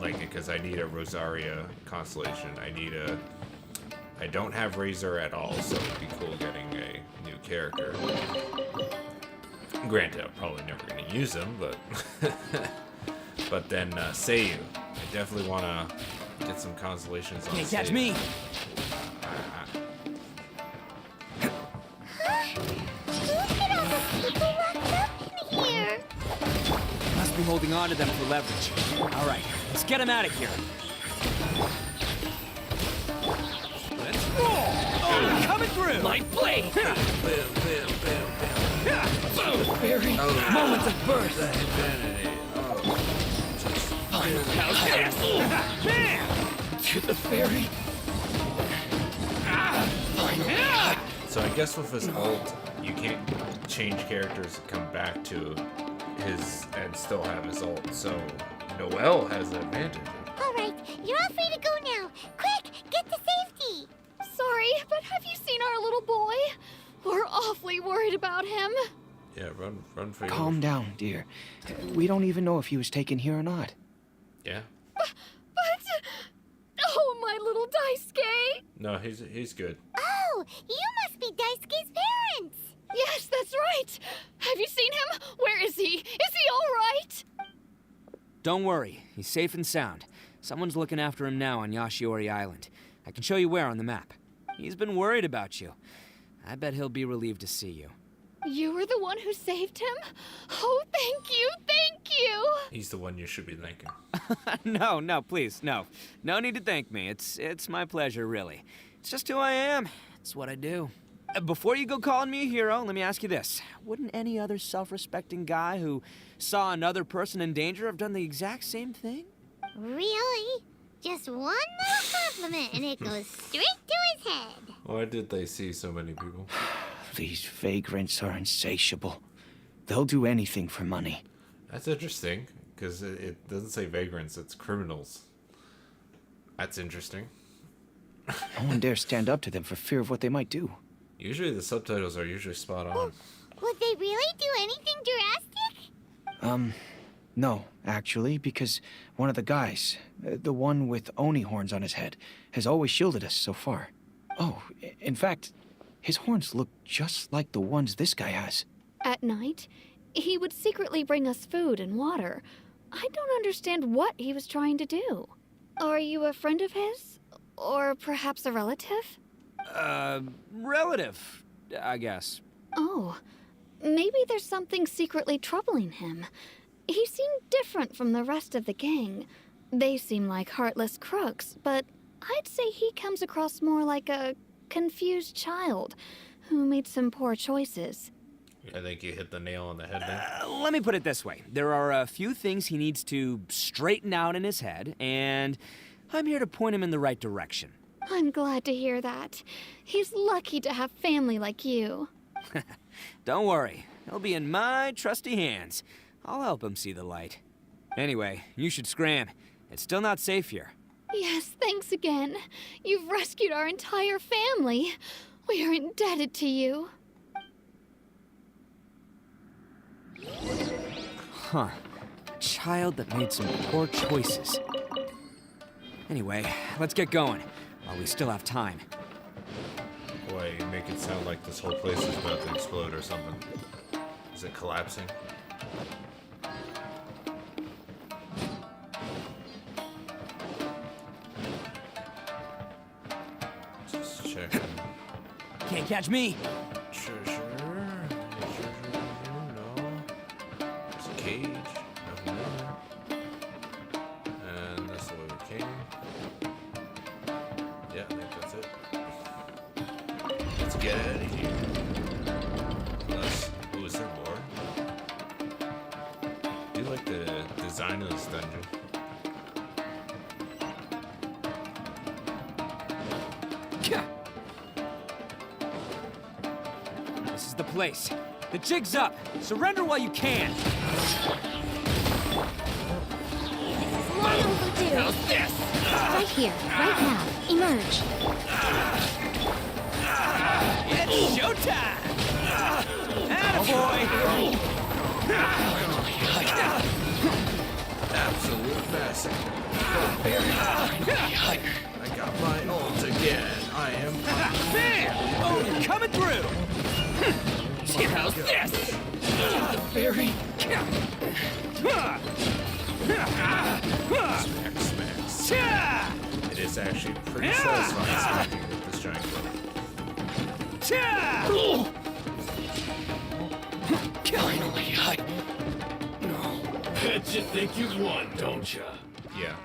Like because I need a Rosaria constellation. I don't have Razor at all, so it'd be cool getting a new character. Granted, I'm probably never going to use them, but but then Sayu, I definitely want to get some constellations on. Can't catch Sayu. me. Look at all the people locked up in here. Must be holding on to them for leverage. All right, let's get them out of here. Let's roll. Oh, coming through. Light blade. Ferry. Moments of burst. Bam! To the ferry. So I guess with his ult, you can't change characters and come back to his and still have his ult. So Noelle has an advantage. All right, you're all free to go now. Quick, get to safety. Sorry, but have you seen our little boy? We're awfully worried about him. Yeah, run for your Calm down, dear. We don't even know if he was taken here or not. Yeah. But oh, my little Daisuke. No, he's good. Oh, you must be Daisuke's parents. Yes, that's right. Have you seen him? Where is he? Is he all right? Don't worry, he's safe and sound. Someone's looking after him now on Yashiori Island. I can show you where on the map. He's been worried about you. I bet he'll be relieved to see you. You were the one who saved him? Oh, thank you, thank you. He's the one you should be thanking. No, please, no. No need to thank me. It's my pleasure, really. It's just who I am. It's what I do. Before you go calling me a hero, let me ask you this. Wouldn't any other self-respecting guy who saw another person in danger have done the exact same thing? Really? Just one little compliment and it goes straight to his head. Why did they see so many people? These vagrants are insatiable. They'll do anything for money. That's interesting, because it doesn't say vagrants, it's criminals. That's interesting. No one dares stand up to them for fear of what they might do. Usually the subtitles are usually spot on. Would they really do anything drastic? No, actually, because one of the guys, the one with Oni horns on his head, has always shielded us so far. Oh, in fact, his horns look just like the ones this guy has. At night, he would secretly bring us food and water. I don't understand what he was trying to do. Are you a friend of his? Or perhaps a relative? Relative, I guess. Oh, maybe there's something secretly troubling him. He seemed different from the rest of the gang. They seem like heartless crooks, but I'd say he comes across more like a confused child who made some poor choices. I think you hit the nail on the head there. Let me put it this way. There are a few things he needs to straighten out in his head, and I'm here to point him in the right direction. I'm glad to hear that. He's lucky to have family like you. Don't worry. He'll be in my trusty hands. I'll help him see the light. Anyway, you should scram. It's still not safe here. Yes, thanks again. You've rescued our entire family. We are indebted to you. Huh. A child that made some poor choices. Anyway, let's get going, while we still have time. Boy, you make it sound like this whole place is about to explode or something. Is it collapsing? Just checking. Can't catch me! Treasure. No. There's a cage. Nothing there. And that's the way we came. Yeah, I think that's it. Let's get out of here. Ooh, is there more? I do like the design of this dungeon. This is the place. The jig's up. Surrender while you can. Long overdue. How's this? Right here, right now. Emerge. It's showtime! Attaboy! Absolute massacre. I got my ult again. I am. Bam! Oh, you're coming through! How's this? Very. Smack. It is actually pretty satisfying smacking with this giant club. Finally, Bet you think you've won, don't ya? Yeah.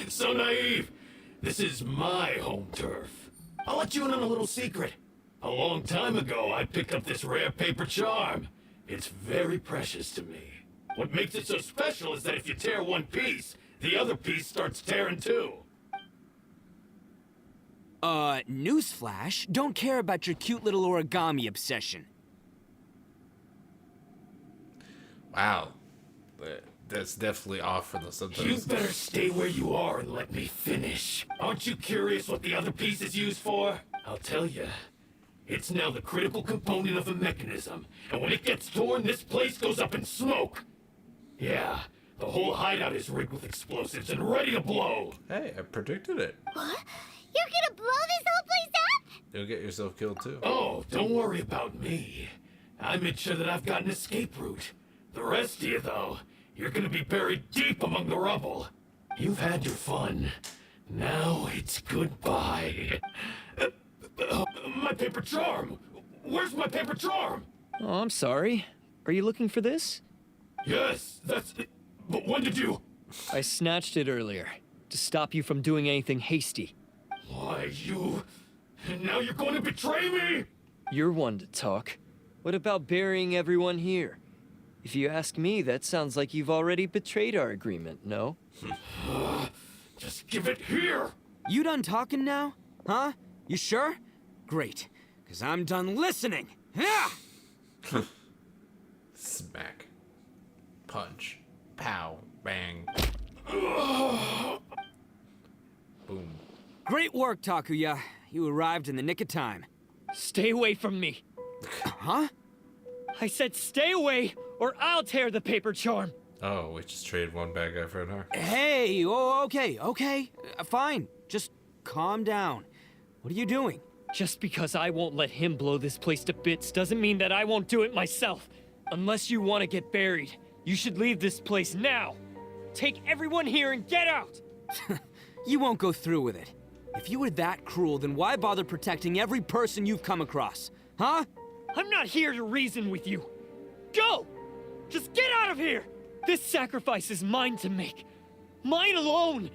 So naive. This is my home turf. I'll let you in on a little secret. A long time ago, I picked up this rare paper charm. It's very precious to me. What makes it so special is that if you tear one piece, the other piece starts tearing too. Newsflash, don't care about your cute little origami obsession. Wow. That's definitely off for the subtitles. You better stay where you are and let me finish. Aren't you curious what the other piece is used for? I'll tell you. It's now the critical component of a mechanism, and when it gets torn, this place goes up in smoke. Yeah, the whole hideout is rigged with explosives and ready to blow. Hey, I predicted it. What? You're gonna blow this whole place up? You'll get yourself killed too. Oh, don't worry about me. I made sure that I've got an escape route. The rest of you, though, you're gonna be buried deep among the rubble. You've had your fun. Now it's goodbye. My paper charm! Where's my paper charm? Oh, I'm sorry. Are you looking for this? Yes, that's it. But when did you... I snatched it earlier, to stop you from doing anything hasty. Why, you... And now you're going to betray me? You're one to talk. What about burying everyone here? If you ask me, that sounds like you've already betrayed our agreement, no? Just give it here! You done talking now? Huh? You sure? Great, because I'm done listening. Yeah! Smack. Punch. Pow. Bang. Boom. Great work, Takuya. You arrived in the nick of time. Stay away from me. Huh? I said stay away, or I'll tear the paper charm. Oh, we just traded one bad guy for another. Hey, oh, okay. Fine. Just calm down. What are you doing? Just because I won't let him blow this place to bits doesn't mean that I won't do it myself. Unless you want to get buried. You should leave this place now! Take everyone here and get out! You won't go through with it. If you were that cruel, then why bother protecting every person you've come across? Huh? I'm not here to reason with you. Go! Just get out of here! This sacrifice is mine to make. Mine alone!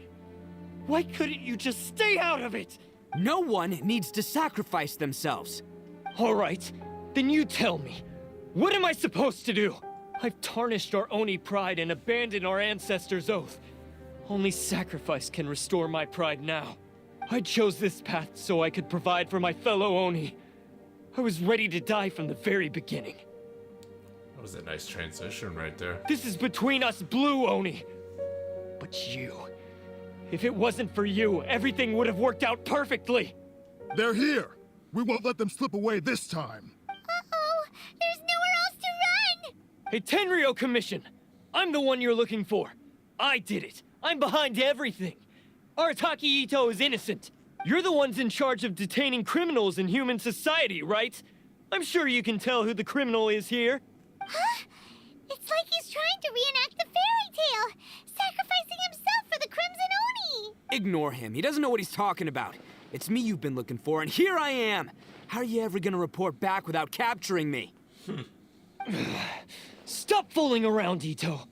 Why couldn't you just stay out of it? No one needs to sacrifice themselves. All right, then you tell me. What am I supposed to do? I've tarnished our Oni pride and abandoned our ancestors' oath. Only sacrifice can restore my pride now. I chose this path so I could provide for my fellow Oni. I was ready to die from the very beginning. That was a nice transition right there. This is between us blue Oni. But you... If it wasn't for you, everything would have worked out perfectly. They're here. We won't let them slip away this time. Uh-oh, there's nowhere else to run! Hey, Tenryo Commission! I'm the one you're looking for. I did it. I'm behind everything. Arataki Itto is innocent. You're the ones in charge of detaining criminals in human society, right? I'm sure you can tell who the criminal is here. Huh? It's like he's trying to reenact the fairy tale, sacrificing himself for the Crimson Oni! Ignore him. He doesn't know what he's talking about. It's me you've been looking for, and here I am! How are you ever gonna report back without capturing me? Stop fooling around, Itto.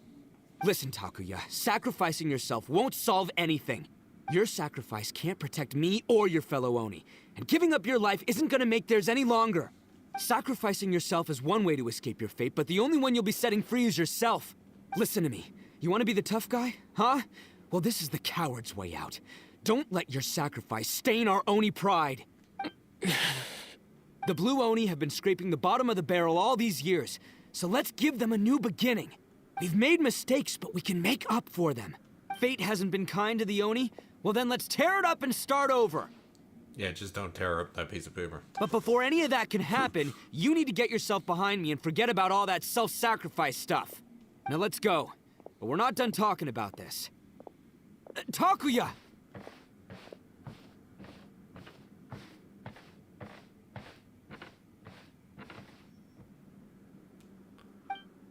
Listen, Takuya, sacrificing yourself won't solve anything. Your sacrifice can't protect me or your fellow Oni, and giving up your life isn't gonna make theirs any longer. Sacrificing yourself is one way to escape your fate, but the only one you'll be setting free is yourself. Listen to me. You want to be the tough guy? Huh? Well, this is the coward's way out. Don't let your sacrifice stain our Oni pride. The blue Oni have been scraping the bottom of the barrel all these years, so let's give them a new beginning. We've made mistakes, but we can make up for them. Fate hasn't been kind to the Oni? Well, then let's tear it up and start over. Yeah, just don't tear up that piece of paper. But before any of that can happen, you need to get yourself behind me and forget about all that self-sacrifice stuff. Now let's go. But we're not done talking about this. Takuya!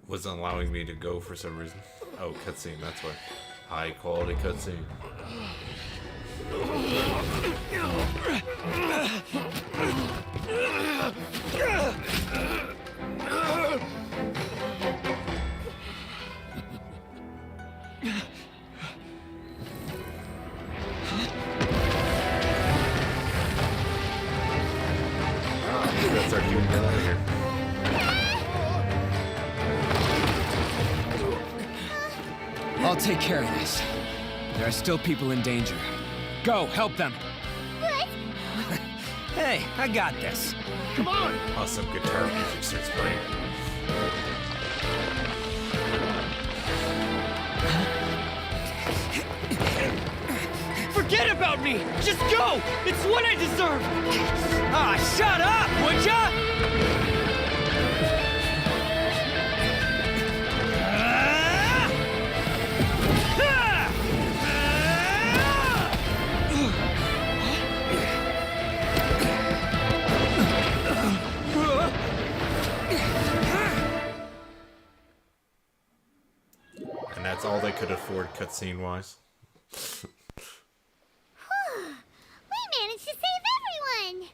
Wasn't allowing me to go for some reason. Oh, cutscene, that's why. High quality cutscene. That's our cue to get out of here. I'll take care of this. There are still people in danger. Go, help them. What? Hey, I got this. Come on! Awesome guitar music starts playing. Forget about me! Just go! It's what I deserve! Ah, shut up, would ya? And that's all they could afford cutscene-wise. We managed to save everyone!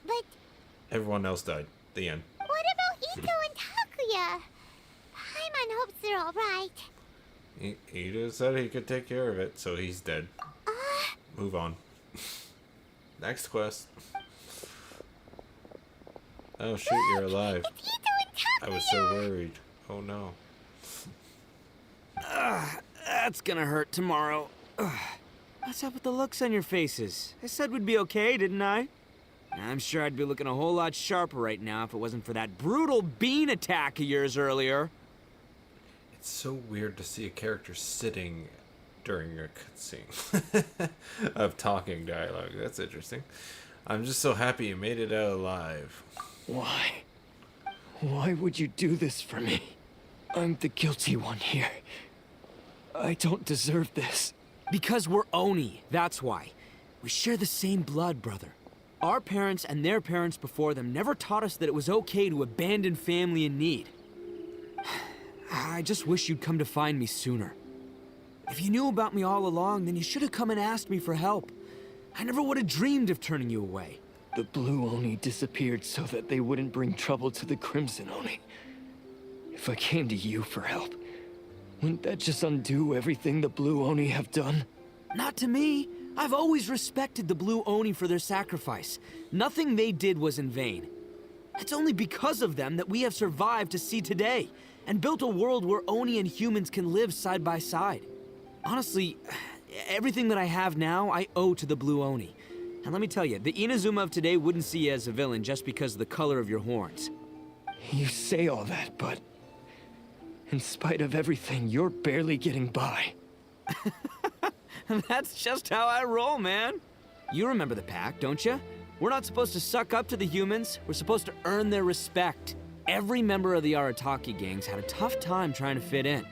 But Everyone else died. The end. what about Itto and Takuya? Paimon hopes they're alright. He just said he could take care of it, so he's dead. Move on. Next quest. Oh shit, you're alive. It's Itto and Takuya! I was so worried. Oh no. That's gonna hurt tomorrow. What's up with the looks on your faces? I said we'd be okay, didn't I? I'm sure I'd be looking a whole lot sharper right now if it wasn't for that brutal bean attack of yours earlier. It's so weird to see a character sitting during a cutscene of talking dialogue. That's interesting. I'm just so happy you made it out alive. Why? Why would you do this for me? I'm the guilty one here. I don't deserve this. Because we're Oni, that's why. We share the same blood, brother. Our parents and their parents before them never taught us that it was okay to abandon family in need. I just wish you'd come to find me sooner. If you knew about me all along, then you should have come and asked me for help. I never would have dreamed of turning you away. The Blue Oni disappeared so that they wouldn't bring trouble to the Crimson Oni. If I came to you for help, wouldn't that just undo everything the Blue Oni have done? Not to me. I've always respected the Blue Oni for their sacrifice. Nothing they did was in vain. It's only because of them that we have survived to see today, and built a world where Oni and humans can live side by side. Honestly, everything that I have now, I owe to the Blue Oni. And let me tell you, the Inazuma of today wouldn't see you as a villain just because of the color of your horns. You say all that, but in spite of everything, you're barely getting by. That's just how I roll, man. You remember the pact, don't you? We're not supposed to suck up to the humans. We're supposed to earn their respect. Every member of the Arataki gangs had a tough time trying to fit in.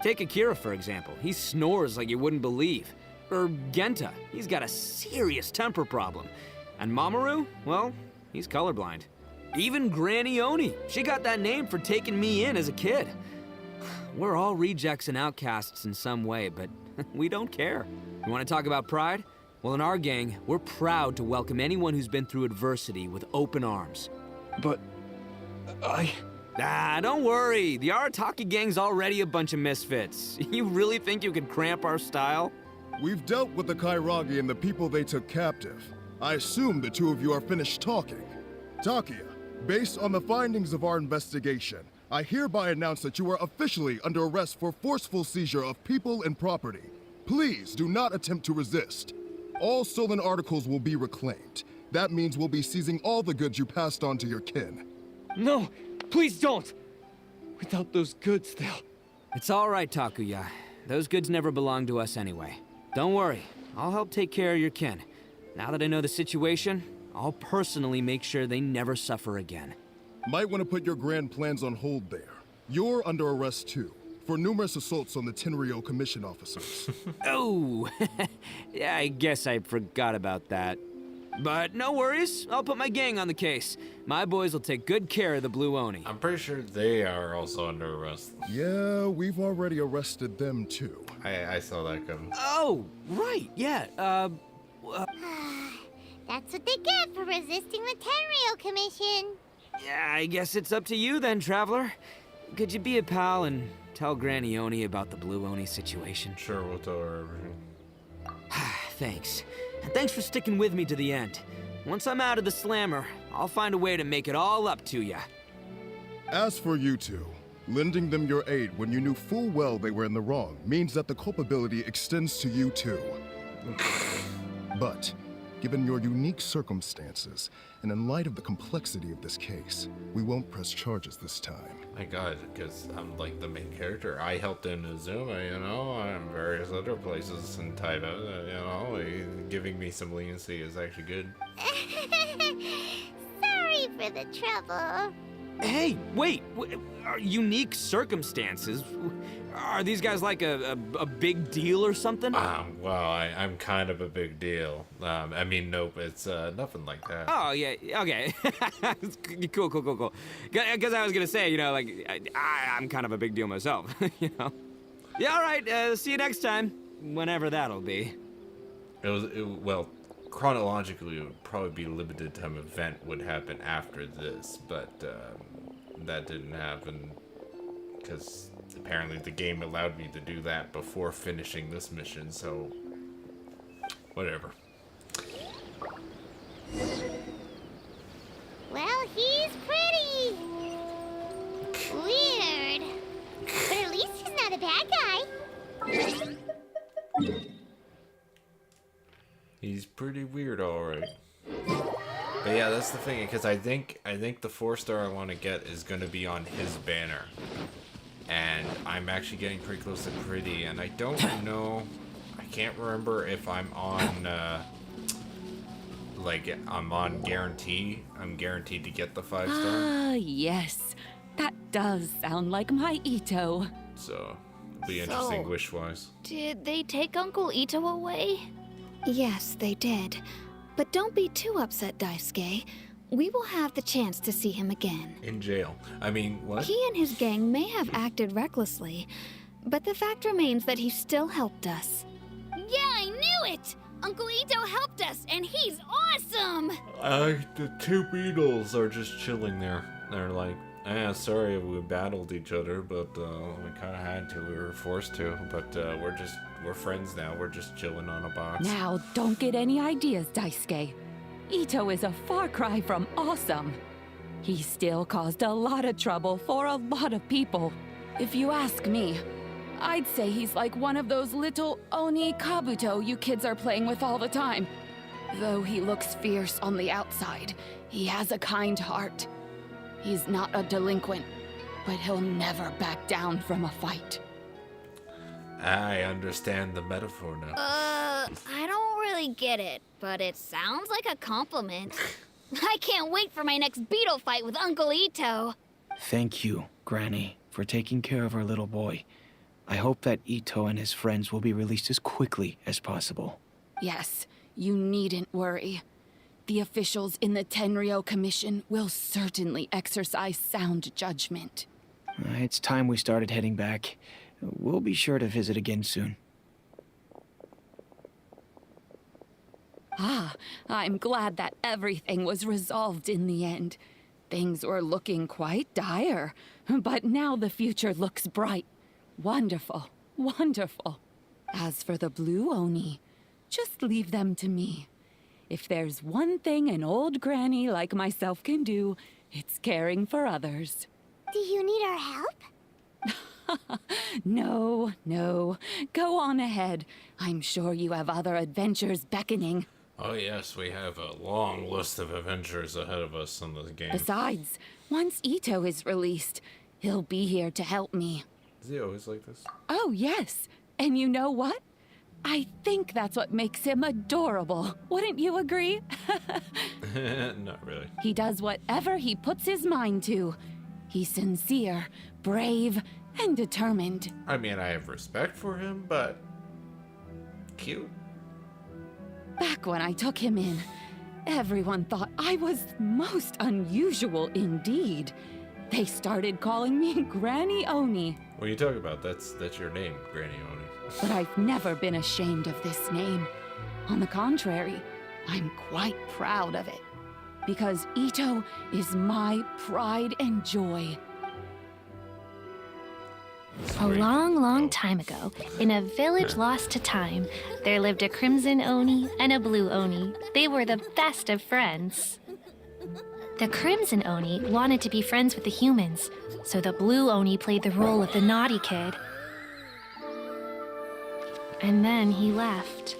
Take Akira, for example. He snores like you wouldn't believe. Or Genta. He's got a serious temper problem. And Mamoru, well, he's colorblind. Even Granny Oni. She got that name for taking me in as a kid. We're all rejects and outcasts in some way, but we don't care. You want to talk about pride? Well, in our gang, we're proud to welcome anyone who's been through adversity with open arms. But don't worry. The Arataki gang's already a bunch of misfits. You really think you can cramp our style? We've dealt with the Kairagi and the people they took captive. I assume the two of you are finished talking. Takia, based on the findings of our investigation, I hereby announce that you are officially under arrest for forceful seizure of people and property. Please do not attempt to resist. All stolen articles will be reclaimed. That means we'll be seizing all the goods you passed on to your kin. no, please don't! Without those goods, they'll... It's all right, Takuya. Those goods never belonged to us anyway. Don't worry. I'll help take care of your kin. Now that I know the situation, I'll personally make sure they never suffer again. Might want to put your grand plans on hold there. You're under arrest too, for numerous assaults on the Tenryo commission officers. Oh, yeah, I guess I forgot about that. But no worries, I'll put my gang on the case. My boys will take good care of the Blue Oni. I'm pretty sure they are also under arrest. Yeah, we've already arrested them too. I saw that coming. Oh, right, yeah, That's what they get for resisting the Tenryo Commission. yeah, I guess it's up to you then, Traveler. Could you be a pal and tell Granny Oni about the Blue Oni situation? Sure, we'll tell her everything. Thanks. And thanks for sticking with me to the end. Once I'm out of the slammer, I'll find a way to make it all up to ya. As for you two, lending them your aid when you knew full well they were in the wrong means that the culpability extends to you too. But, given your unique circumstances, and in light of the complexity of this case, we won't press charges this time. My God, because I'm like the main character. I helped in Azuma, you know, and various other places in Taida, you know, giving me some leniency is actually good. Sorry for the trouble. Hey, wait, are unique circumstances? Are these guys like a big deal or something? Well, I'm kind of a big deal. I mean, nope, it's nothing like that. Oh, yeah, okay. Cool. Because I was gonna say, you know, like, I'm kind of a big deal myself, you know? Yeah, all right, see you next time, whenever that'll be. Well, chronologically, it would probably be a limited time event would happen after this, but that didn't happen because apparently the game allowed me to do that before finishing this mission, so whatever. Well, he's pretty. Weird. But at least he's not a bad guy. He's pretty weird, alright. But yeah, that's the thing, because I think the 4-star I want to get is going to be on his banner. And I'm actually getting pretty close to pretty, and I don't know, I can't remember if I'm on, I'm on guarantee. I'm guaranteed to get the 5-star. Ah, yes. That does sound like my Itto. So, it'll be interesting wish-wise. Did they take Uncle Itto away? Yes, they did. But don't be too upset, Daisuke. we will have the chance to see him again. In jail. I mean, what? He and his gang may have acted recklessly, but the fact remains that he still helped us. Yeah, I knew it! Uncle Itto helped us, and he's awesome! The two Beetles are just chilling there. They're like, sorry we battled each other, but we kind of had to. We were forced to, but we're friends now. We're just chilling on a box. Now, don't get any ideas, Daisuke. Itto is a far cry from awesome. He still caused a lot of trouble for a lot of people. If you ask me, I'd say he's like one of those little Oni Kabuto you kids are playing with all the time. Though he looks fierce on the outside, he has a kind heart. He's not a delinquent, but he'll never back down from a fight. I understand the metaphor now. I don't really get it, but it sounds like a compliment. I can't wait for my next Beetle fight with Uncle Itto. Thank you, Granny, for taking care of our little boy. I hope that Itto and his friends will be released as quickly as possible. Yes, you needn't worry. The officials in the Tenryo Commission will certainly exercise sound judgment. It's time we started heading back. We'll be sure to visit again soon. Ah, I'm glad that everything was resolved in the end. Things were looking quite dire, but now the future looks bright. Wonderful, wonderful. As for the Blue Oni, just leave them to me. If there's one thing an old granny like myself can do, it's caring for others. Do you need our help? No, no. Go on ahead. I'm sure you have other adventures beckoning. Oh yes, we have a long list of adventures ahead of us in this game. Besides, once Itto is released, he'll be here to help me. Is he always like this? Oh, yes. And you know what? I think that's what makes him adorable. Wouldn't you agree? Not really. He does whatever he puts his mind to. He's sincere, brave, and determined. I mean, I have respect for him, but cute. Back when I took him in, everyone thought I was most unusual indeed. They started calling me Granny Oni. What are you talking about? That's your name, Granny Oni. But I've never been ashamed of this name. On the contrary, I'm quite proud of it. Because Itto is my pride and joy. A long, long time ago, in a village lost to time, there lived a Crimson Oni and a Blue Oni. They were the best of friends. The Crimson Oni wanted to be friends with the humans, so the Blue Oni played the role of the naughty kid. And then he left.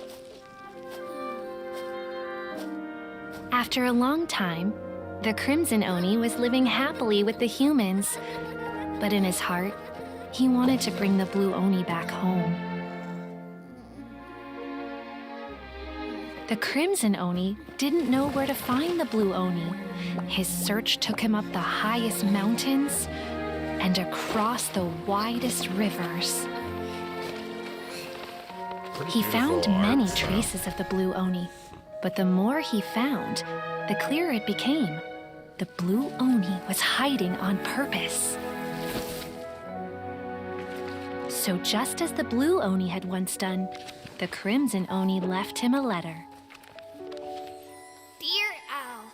After a long time, the Crimson Oni was living happily with the humans, but in his heart, he wanted to bring the Blue Oni back home. The Crimson Oni didn't know where to find the Blue Oni. His search took him up the highest mountains and across the widest rivers. He found many traces of the Blue Oni, but the more he found, the clearer it became. The Blue Oni was hiding on purpose. So just as the Blue Oni had once done, the Crimson Oni left him a letter. Dear Al,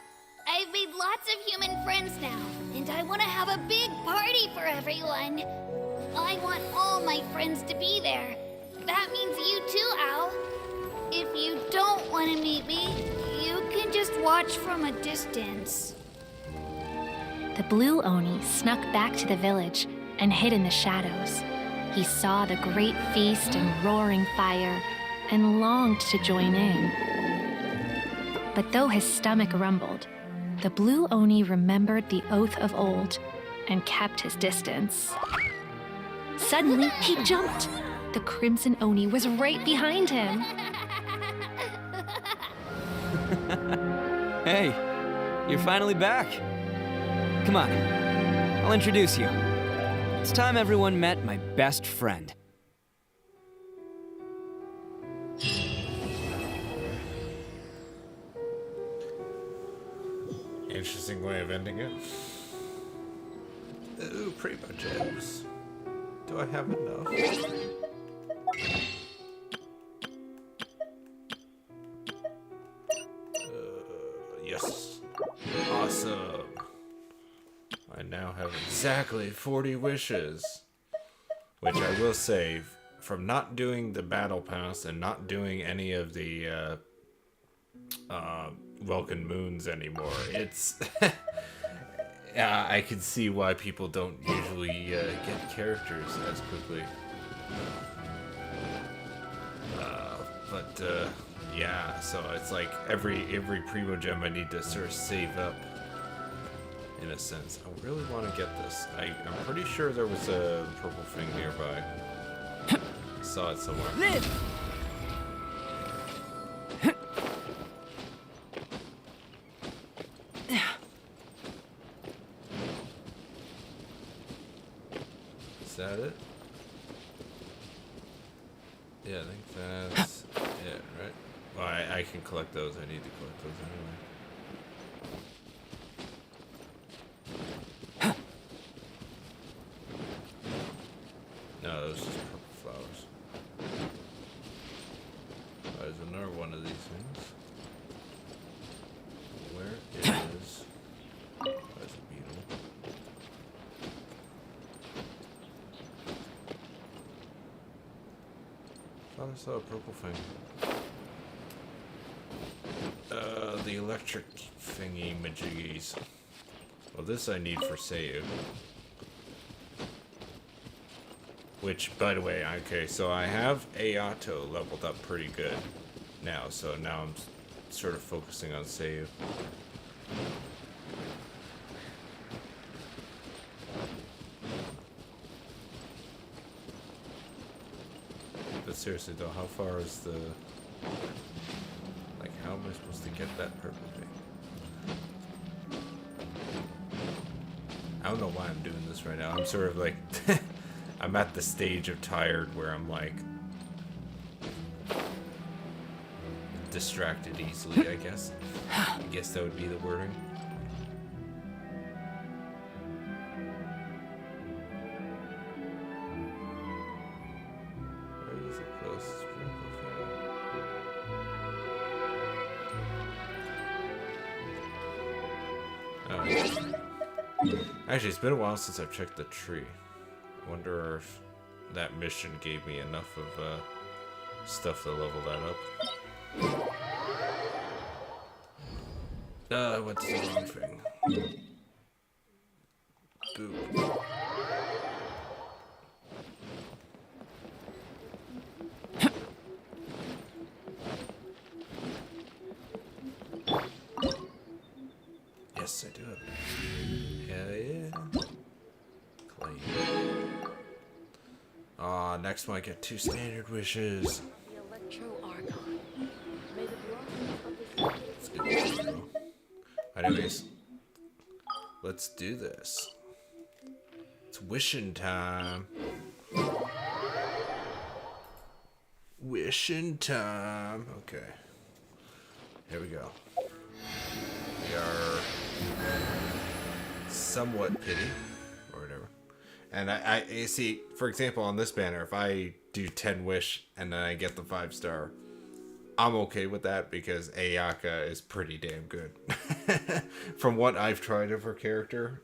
I've made lots of human friends now, and I want to have a big party for everyone. I want all my friends to be there. That means you too, Al. If you don't want to meet me, you can just watch from a distance. The Blue Oni snuck back to the village and hid in the shadows. He saw the great feast and roaring fire and longed to join in. But though his stomach rumbled, the Blue Oni remembered the oath of old and kept his distance. Suddenly, he jumped. The Crimson Oni was right behind him. Hey, you're finally back. Come on, I'll introduce you. It's time everyone met my best friend. Interesting way of ending it. Ooh, pretty much is. Do I have enough? Yes. Awesome. I now have exactly 40 wishes. Which I will say, from not doing the battle pass and not doing any of the Welcome Moons anymore, it's I can see why people don't usually get characters as quickly. Yeah, so it's like every Primo Gem I need to sort of save up, in a sense. I really want to get this. I'm pretty sure there was a purple thing nearby. Saw it somewhere. Live! Is that it? Yeah, I think that's it, right? Well, I can collect those. I need to collect those anyway. No, those are just purple flowers. There's another one of these things. Where is... There's a beetle. I thought I saw a purple thing. The electric thingy majiggies. Well, this I need for Sayu. Which, by the way, okay, so I have Itto leveled up pretty good now, so now I'm sort of focusing on Sayu. But seriously though, how far is the... Like, how am I supposed to get that purple thing? I don't know why I'm doing this right now. I'm sort of like... I'm at the stage of tired where I'm like... distracted easily, I guess. I guess that would be the wording. Where is the closest purple thing? Oh. Actually, it's been a while since I've checked the tree. I wonder if that mission gave me enough of stuff to level that up. I went to the wrong thing. Boo. Yes, I do have it. Hell yeah. Clay. Aw, next one I get 2 standard wishes. Let's do this, bro. Anyways, let's do this. It's wishing time. Wishing time. Okay. Here we go. We are somewhat pity, or whatever. And I see, for example, on this banner, if I do 10 wish and then I get the 5-star, I'm okay with that because Ayaka is pretty damn good. From what I've tried of her character,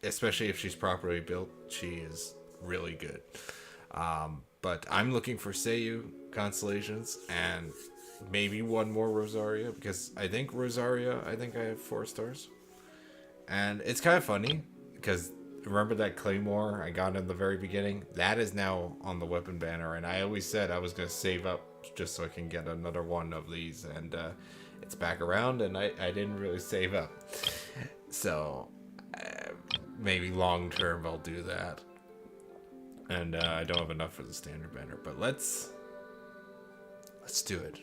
especially if she's properly built, she is really good. But I'm looking for Sayu constellations and maybe one more Rosaria, because I think Rosaria, I have 4 stars. And it's kind of funny because remember that claymore I got in the very beginning? That is now on the weapon banner, and I always said I was going to save up just so I can get another one of these, and it's back around, and I didn't really save up. So maybe long term I'll do that. And I don't have enough for the standard banner, but let's do it.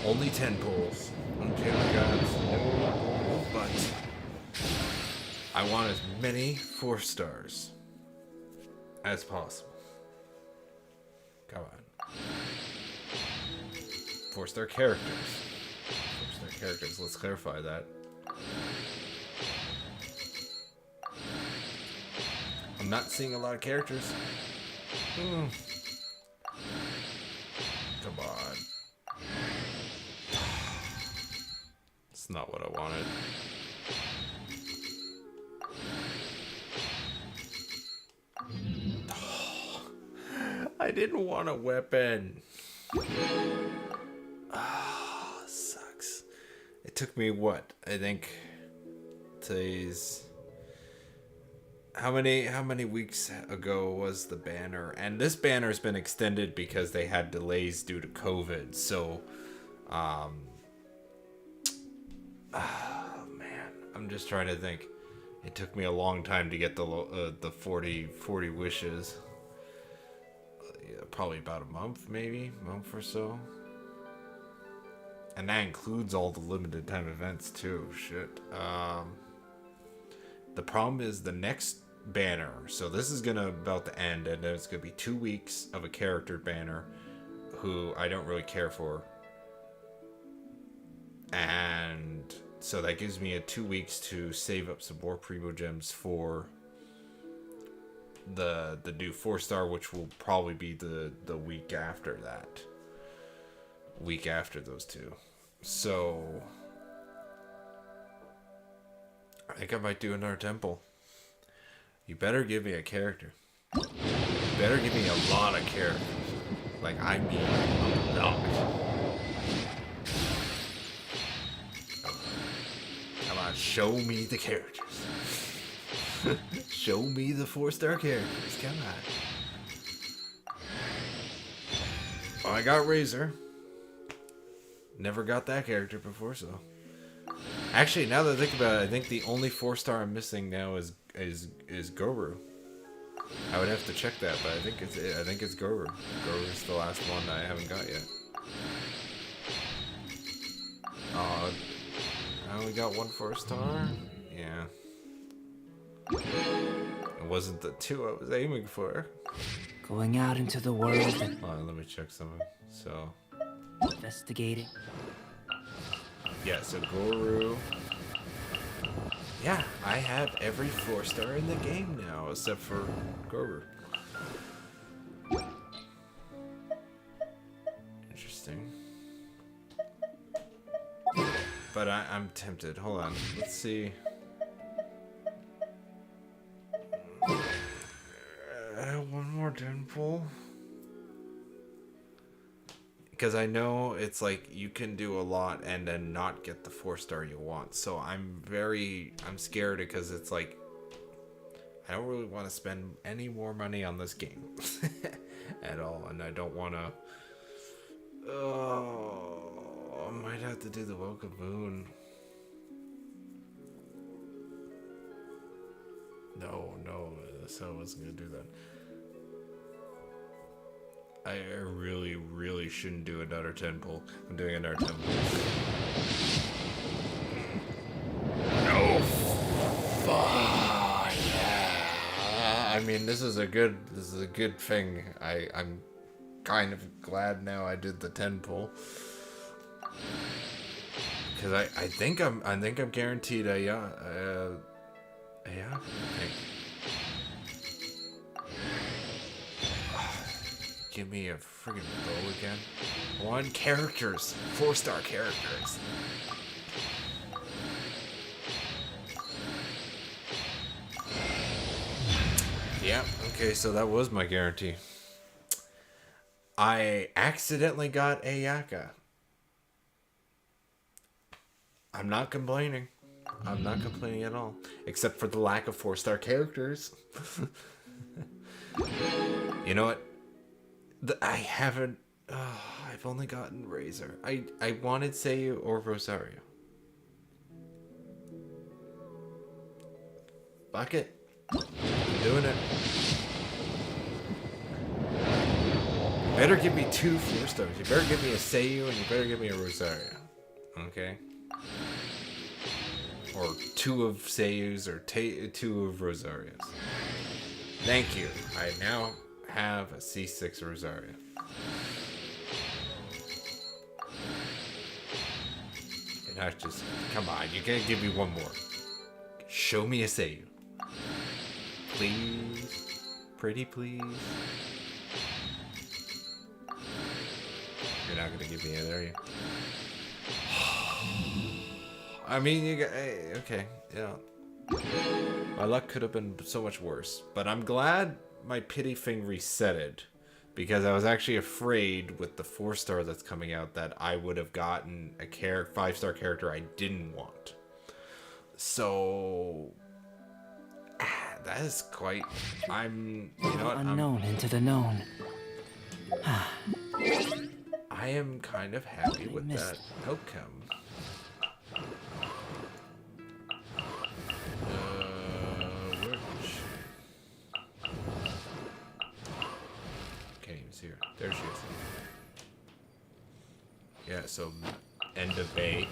Only 10 pulls. Okay, my gods, no, but I want as many 4 stars as possible. Come on. 4-star characters. 4-star characters. Let's clarify that. I'm not seeing a lot of characters. Come on. It's not what I wanted. I didn't want a weapon. Ah, sucks. It took me what? I think today's how many weeks ago was the banner? And this banner's been extended because they had delays due to COVID. So oh man, I'm just trying to think. It took me a long time to get the 40 wishes. Probably about a month or so. And that includes all the limited time events too. Shit. The problem is the next banner. So this is gonna about to end, and it's gonna be 2 weeks of a character banner who I don't really care for. And so that gives me 2 weeks to save up some more primo gems for the new 4-star, which will probably be the week after that. Week after those two. So I think I might do another temple. You better give me a character. You better give me a lot of characters. Like, I mean a lot. Come on, show me the characters. Show me the 4-star characters. Come on. Oh, I got Razor. Never got that character before, so. Actually, now that I think about it, I think the only 4-star I'm missing now is Goru. I would have to check that, but I think it's Goru. Goru's the last one that I haven't got yet. Oh, I only got one 4-star? Yeah. It wasn't the 2 I was aiming for. Going out into the world and Hold on, let me check something. So, investigating. yeah, so Goru. Yeah, I have every 4-star in the game now, except for Goru. Interesting. But I'm tempted. Hold on. Let's see. One more temple. Because I know it's like you can do a lot and then not get the 4-star you want. So I'm scared because it's like I don't really want to spend any more money on this game at all, and I don't want to. Oh, I might have to do the Welcome Moon. No, so I wasn't gonna do that. I really shouldn't do another temple. I'm doing another temple. No! Fuck! Yeah! I mean, this is a good thing. I'm kind of glad now I did the temple. Cause I think I'm guaranteed a yeah. Give me a friggin' bow again. I want characters. 4-star characters. Yeah, okay, so that was my guarantee. I accidentally got Ayaka. I'm not complaining. I'm not complaining at all. Except for the lack of 4-star characters. You know what? I haven't. I've only gotten Razor. I wanted Sayu or Rosario. Fuck it. I'm doing it. Better give me 2 4-stars. You better give me a Sayu and you better give me a Rosario. Okay? Or 2 of Sayus or 2 of Rosarios. Thank you. I now have a C6 Rosario. not just... Come on, you can't give me one more. Show me a Sayu. Please. Pretty please. You're not gonna give me it, are you? I mean, you got... Okay, yeah. My luck could have been so much worse. But I'm glad my pity thing resetted. Because I was actually afraid with the 4-star that's coming out that I would have gotten a 5-star character I didn't want. So... that is quite... I'm... You know what? Unknown into the known. I am kind of happy with that outcome. Can't even see her. There she is. Yeah, so end of May,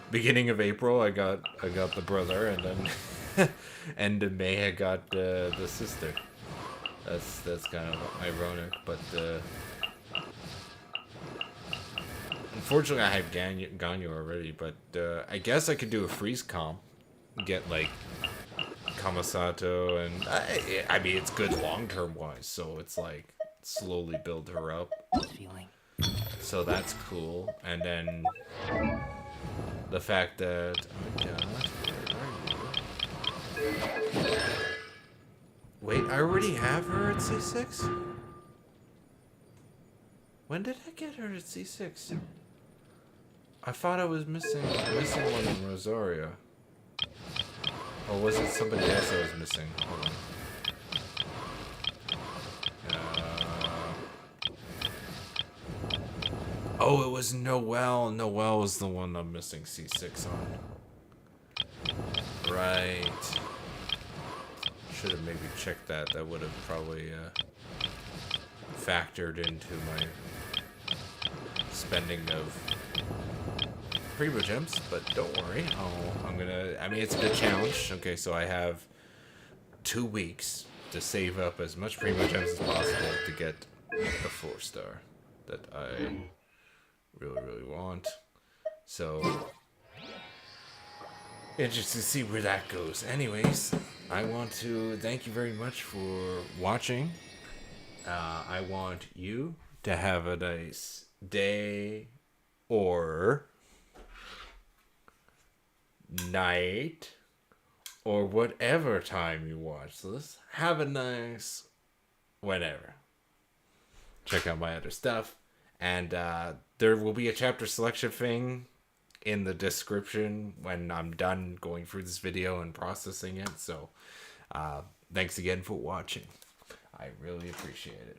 beginning of April, I got the brother, and then end of May I got the sister. That's kind of ironic, but unfortunately I have Ganyu already. But I guess I could do a freeze comp, get like Kamasato, and I mean it's good long term wise, so it's like slowly build her up. Feeling. So that's cool. And then the fact that wait, I already have her at C6? When did I get her at C6? I thought I was missing one in Rosaria. Or was it somebody else I was missing? Hold on. Oh, it was Noelle. Noelle was the one I'm missing C6 on. Right. Should have maybe checked that. That would have probably factored into my spending of Primo Gems, but don't worry. I mean, it's a good challenge. Okay, so I have 2 weeks to save up as much Primo Gems as possible to get the 4-star that I really want. So interested to see where that goes. Anyways, I want to thank you very much for watching. I want you to have a nice day or night or whatever time you watch this. Have a nice whenever. Check out my other stuff. And there will be a chapter selection thing in the description when I'm done going through this video and processing it. So thanks again for watching. I really appreciate it.